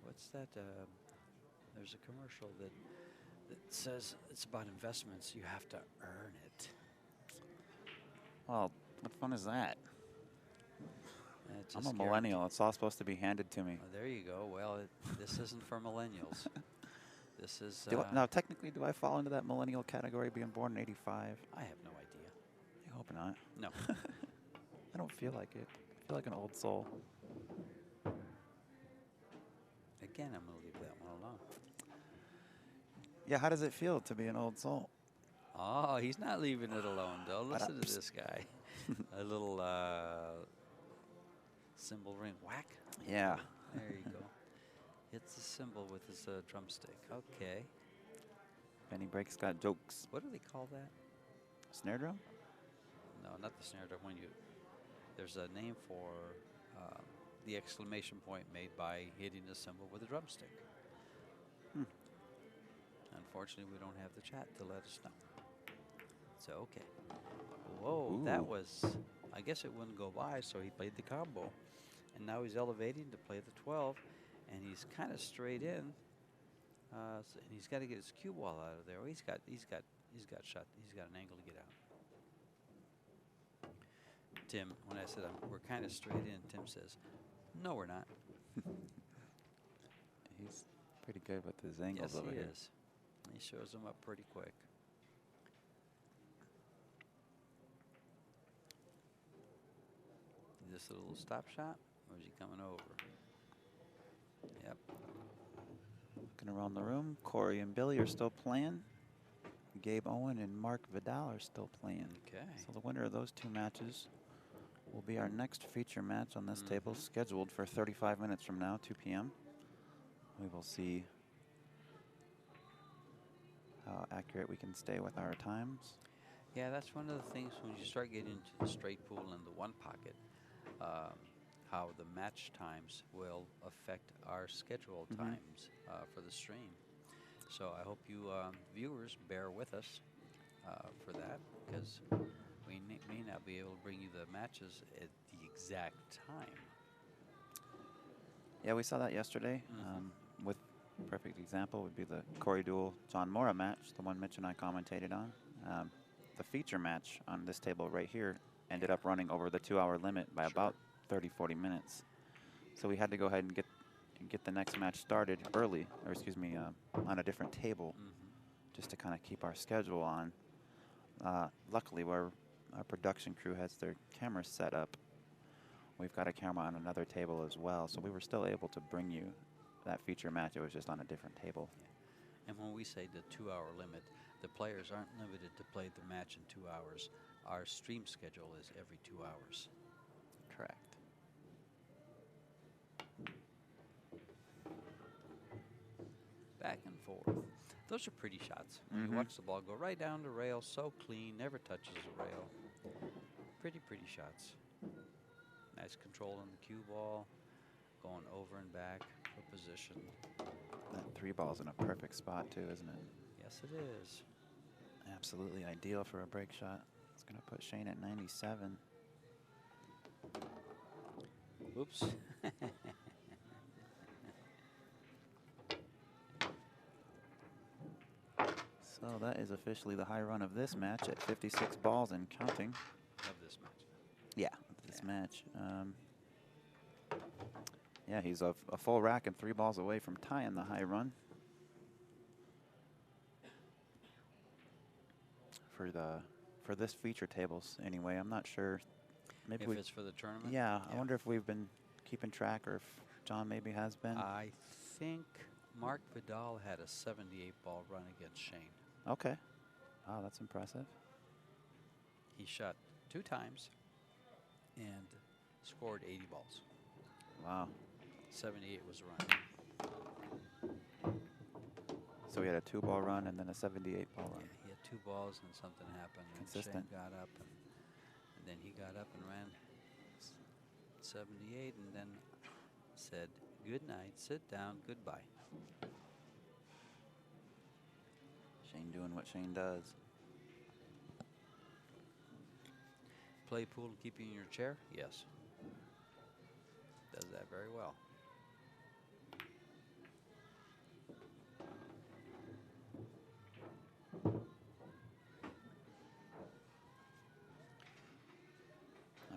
B: what's that? There's a commercial that that says it's about investments. You have to earn it.
C: Well, what fun is that?
B: It's
C: I'm
B: just
C: a millennial. It's all supposed to be handed to me.
B: Oh, there you go. Well, this isn't for millennials. This is.
C: Now, technically, do I fall into that millennial category, being born in '85?
B: I have no idea.
C: I hope not.
B: No.
C: I don't feel like it. I feel like an old soul.
B: Again, I'm going to leave that one alone.
C: Yeah, how does it feel to be an old soul?
B: Oh, he's not leaving it alone, though. Listen to
C: Psst.
B: this guy. A little cymbal ring whack.
C: Yeah.
B: There you go. Hits the cymbal with his drumstick. Okay.
C: Benny Break's got jokes.
B: What do they call that?
C: Snare drum?
B: No, not the snare drum. There's a name for the exclamation point made by hitting the cymbal with a drumstick. Unfortunately, we don't have the chat to let us know. So, okay. Whoa, that
C: Ooh.
B: was, I guess it wouldn't go by, so he played the combo. And now he's elevating to play the 12, and he's kind of straight in. And he's got to get his cue ball out of there. Oh, he's got shot. He's got an angle to get out. Tim, when I said we're kind of straight in, Tim says, "No, we're not."
C: He's pretty good with his angles
B: Yes,
C: over
B: he
C: here.
B: is. He shows them up pretty quick. Is this a little stop shot, or is he coming over? Yep.
C: Looking around the room, Corey and Billy are still playing. Gabe Owen and Mark Vidal are still playing.
B: Okay.
C: So the winner of those two matches will be our next feature match on this table, scheduled for 35 minutes from now, 2 p.m. We will see how accurate we can stay with our times.
B: Yeah, that's one of the things when you start getting into the straight pool and the one pocket, how the match times will affect our schedule times for the stream. So I hope you viewers bear with us for that, because we may not be able to bring you the matches at the exact time.
C: Yeah, we saw that yesterday. With perfect example would be the Corey Duel John Mora match, the one Mitch and I commentated on. The feature match on this table right here ended up running over the 2-hour limit by about 30-40 minutes. So we had to go ahead and get the next match started early, or excuse me, on a different table, just to kind of keep our schedule on. Luckily, where our production crew has their cameras set up, we've got a camera on another table as well, so we were still able to bring you that feature match. It was just on a different table.
B: And when we say the 2-hour limit, the players aren't limited to play the match in 2 hours. Our stream schedule is every 2 hours.
C: Correct.
B: Back and forth. Those are pretty shots. When you watch the ball go right down the rail, so clean, never touches the rail. Pretty shots. Nice control on the cue ball, going over and back for position.
C: That 3 ball's in a perfect spot too, isn't it?
B: Yes, it is.
C: Absolutely ideal for a break shot. It's going to put Shane at 97.
B: Oops.
C: So that is officially the high run of this match at 56 balls and counting.
B: Of this match.
C: Yeah, this match. Yeah, he's a full rack and 3 balls away from tying the high run. For this feature tables anyway. I'm not sure. Maybe
B: If it's for the tournament?
C: Yeah, I wonder if we've been keeping track, or if John maybe has been.
B: I think Mark Vidal had a 78-ball run against Shane.
C: Okay. Wow, that's impressive.
B: He shot 2 times and scored 80 balls.
C: Wow.
B: 78 was the run.
C: So he had a 2-ball run and then a 78-ball run.
B: Yeah, he had 2 balls and something happened.
C: Consistent.
B: And Shane got up, and then he got up and ran 78, and then said, "Good night, sit down, goodbye."
C: Shane doing what Shane does.
B: Play pool and keep you in your chair? Yes. Does that very well.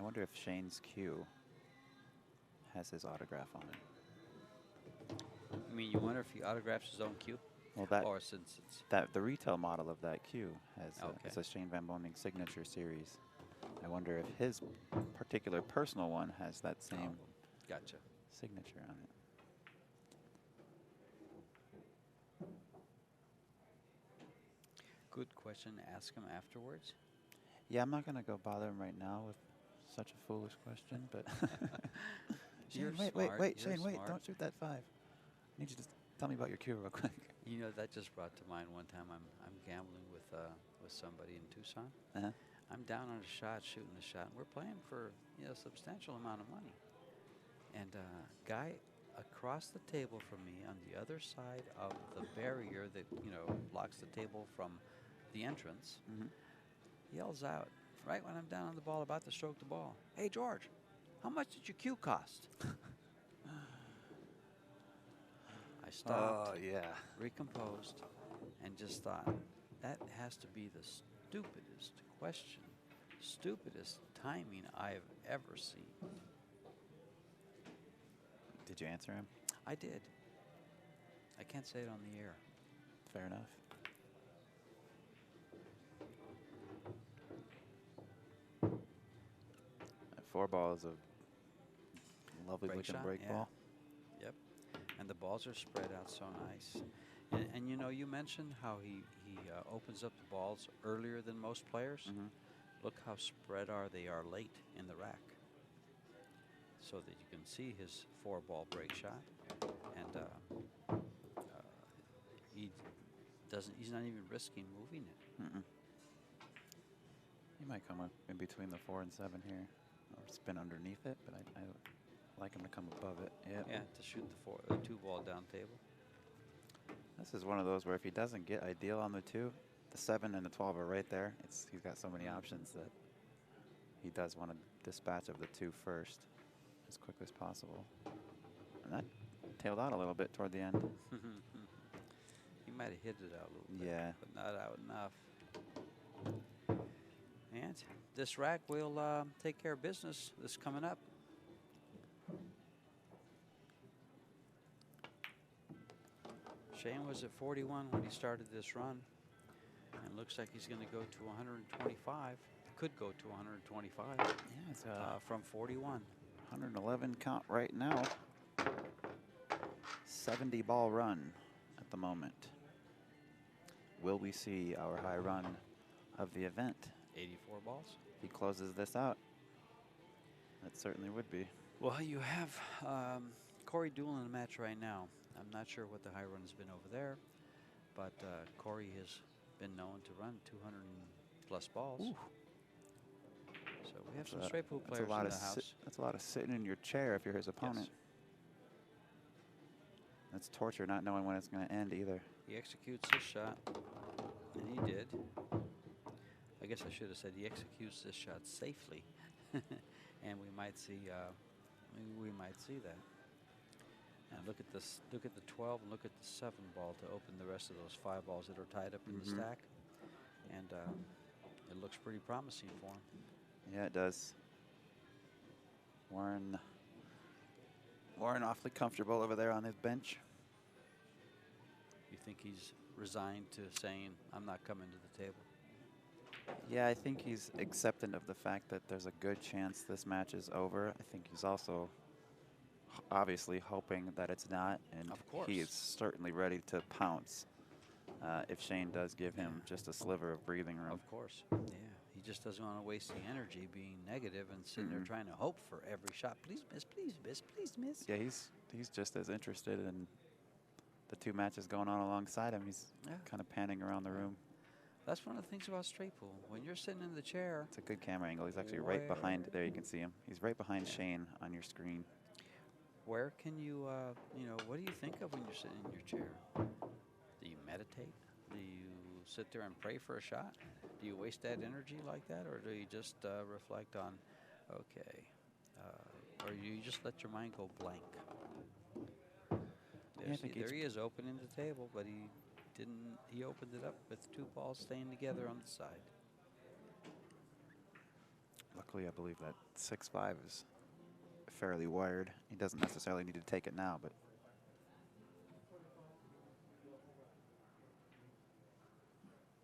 C: wonder if Shane's cue has his autograph on it.
B: I mean, you wonder if he autographs his own cue?
C: Well, that
B: Or since it's...
C: the retail model of that cue has it's
B: Okay.
C: a Shane Van Boening signature series. I wonder if his particular personal one has that same
B: Gotcha.
C: signature on it.
B: Good question. Ask him afterwards.
C: Yeah, I'm not going to go bother him right now with such a foolish question, but
B: You're
C: Shane, wait,
B: smart.
C: wait,
B: You're
C: Shane, wait,
B: smart.
C: don't shoot that 5. I need you to tell me about your cue real quick.
B: You know, that just brought to mind one time I'm gambling with somebody in Tucson.
C: Uh-huh.
B: I'm down on a shot, shooting a shot, and we're playing for a substantial amount of money. And guy across the table from me on the other side of the barrier that blocks the table from the entrance yells out right when I'm down on the ball, about to stroke the ball, "Hey George, how much did your cue cost?" I stopped.
C: Oh, yeah.
B: Recomposed, and just thought, that has to be the stupidest question, stupidest timing I've ever seen.
C: Did you answer him?
B: I did. I can't say it on the air.
C: Fair enough. That 4-ball is a lovely
B: Break
C: looking
B: shot,
C: break
B: yeah.
C: ball.
B: Yep. And the balls are spread out so nice. And you mentioned how he opens up the balls earlier than most players. Look how spread they are late in the rack, so that you can see his 4-ball break shot. And he's not even risking moving it.
C: He might come up in between the 4 and 7 here, or spin underneath it, but I like him to come above it. Yep.
B: Yeah, to shoot the 2-ball down table.
C: This is one of those where if he doesn't get ideal on the 2, the 7 and the 12 are right there. He's got so many options that he does want to dispatch of the 2 first as quick as possible. And that tailed out a little bit toward the end.
B: He might have hit it out a little bit,
C: Yeah.
B: but not out enough. And this rack will take care of business this coming up. Shane was at 41 when he started this run, and looks like he's going to go to 125. Could go to 125.
C: Yeah, it's
B: from 41.
C: 111 count right now. 70-ball run at the moment. Will we see our high run of the event?
B: 84 balls.
C: If he closes this out, that certainly would be.
B: Well, you have Corey Dool in the match right now. I'm not sure what the high run has been over there, but Corey has been known to run 200+ balls.
C: Ooh.
B: So we have some straight pool players in the house.
C: That's a lot of sitting in your chair if you're his opponent.
B: Yes.
C: That's torture, not knowing when it's going to end either.
B: He executes his shot, and he did. I guess I should have said he executes this shot safely, and we might see that. And look at this. Look at the 12 and look at the 7-ball to open the rest of those 5 balls that are tied up in the stack, and it looks pretty promising for him.
C: Yeah, it does. Warren awfully comfortable over there on his bench.
B: You think he's resigned to saying, "I'm not coming to the table"?
C: Yeah, I think he's acceptant of the fact that there's a good chance this match is over. I think he's also obviously hoping that it's not, and
B: Of course.
C: he is certainly ready to pounce if Shane does give him just a sliver of breathing room.
B: Of course. Yeah. He just doesn't want to waste the energy being negative and sitting there trying to hope for every shot. Please miss, please miss, please miss.
C: Yeah, he's just as interested in the 2 matches going on alongside him. He's kind of panning around the room.
B: That's one of the things about straight pool. When you're sitting in the chair,
C: It's a good camera angle. He's actually right behind. There, you can see him. He's right behind Shane on your screen.
B: where can you, what do you think of when you're sitting in your chair? Do you meditate? Do you sit there and pray for a shot? Do you waste that energy like that, or do you just reflect on, okay, or you just let your mind go blank?
C: Yeah, I think
B: There he is opening the table, but he didn't. He opened it up with 2 balls staying together on the side.
C: Luckily, I believe that 6'5" is fairly wired. He doesn't necessarily need to take it now, but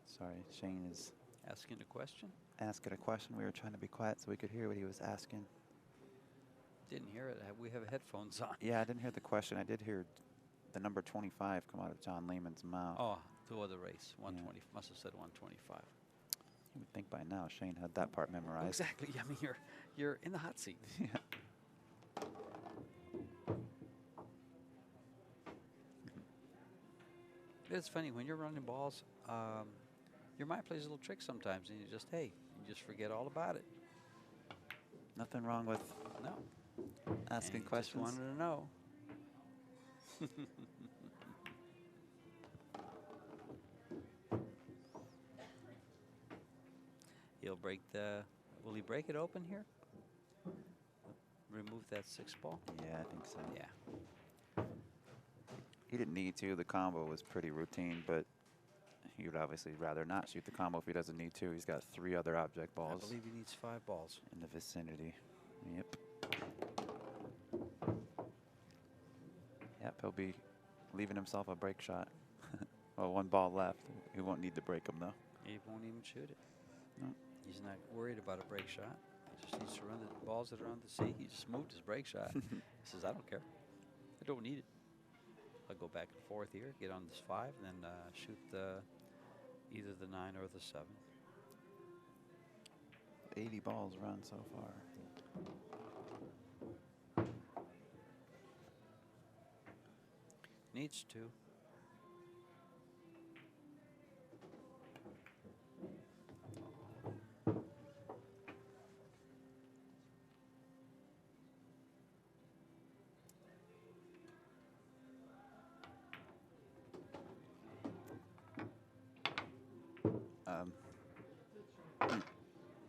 C: sorry, Shane is
B: Asking a question?
C: asking a question. We were trying to be quiet so we could hear what he was asking.
B: Didn't hear it. We have headphones on.
C: Yeah, I didn't hear the question. I did hear the number 25 come out of John Lehman's mouth.
B: Oh, two other race. 120. Must have said 125.
C: You would think by now Shane had that part memorized.
B: Exactly. I mean, you're in the hot seat.
C: Yeah.
B: It's funny when you're running balls. Your mind plays a little trick sometimes, and you just forget all about it.
C: Nothing wrong with
B: No.
C: asking
B: And
C: questions.
B: Just wanted to know. He'll break the. Will he break it open here? Remove that 6 ball?
C: Yeah, I think so.
B: Yeah.
C: He didn't need to. The combo was pretty routine, but he would obviously rather not shoot the combo if he doesn't need to. He's got 3 other object
B: I
C: balls
B: believe he needs 5 balls.
C: in the vicinity. Yep. Yep, he'll be leaving himself a break shot. Well, 1 ball left. He won't need to break him, though.
B: He won't even shoot it.
C: No.
B: He's not worried about a break shot. He just needs to run the balls that are on the sea. He just moved his break shot. He says, I don't care. I don't need it. I'll go back and forth here, get on this 5, and then shoot either the 9 or the 7.
C: 80 balls run so far.
B: Needs to.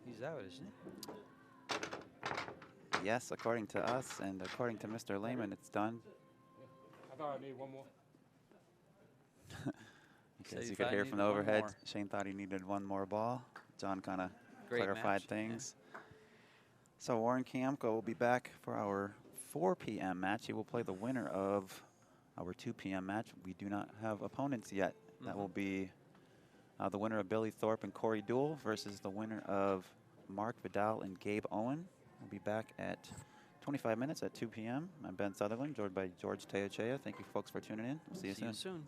B: He's out, isn't he?
C: Yes, according to us and according to Mr. Lehman, it's done.
D: I thought I need one more.
B: So
C: As
B: you
C: you could
B: thought
C: hear
B: he
C: from the
B: needed one
C: overhead,
B: more.
C: Shane thought he needed 1 more ball. John kind of
B: Great
C: clarified
B: match,
C: things. So Warren Kiamco will be back for our 4 p.m. match. He will play the winner of our 2 p.m. match. We do not have opponents yet. That will be the winner of Billy Thorpe and Corey Duell versus the winner of Mark Vidal and Gabe Owen. We'll be back at 25 minutes at 2 p.m. I'm Ben Sutherland, joined by George Teochea. Thank you, folks, for tuning in. We'll see you soon.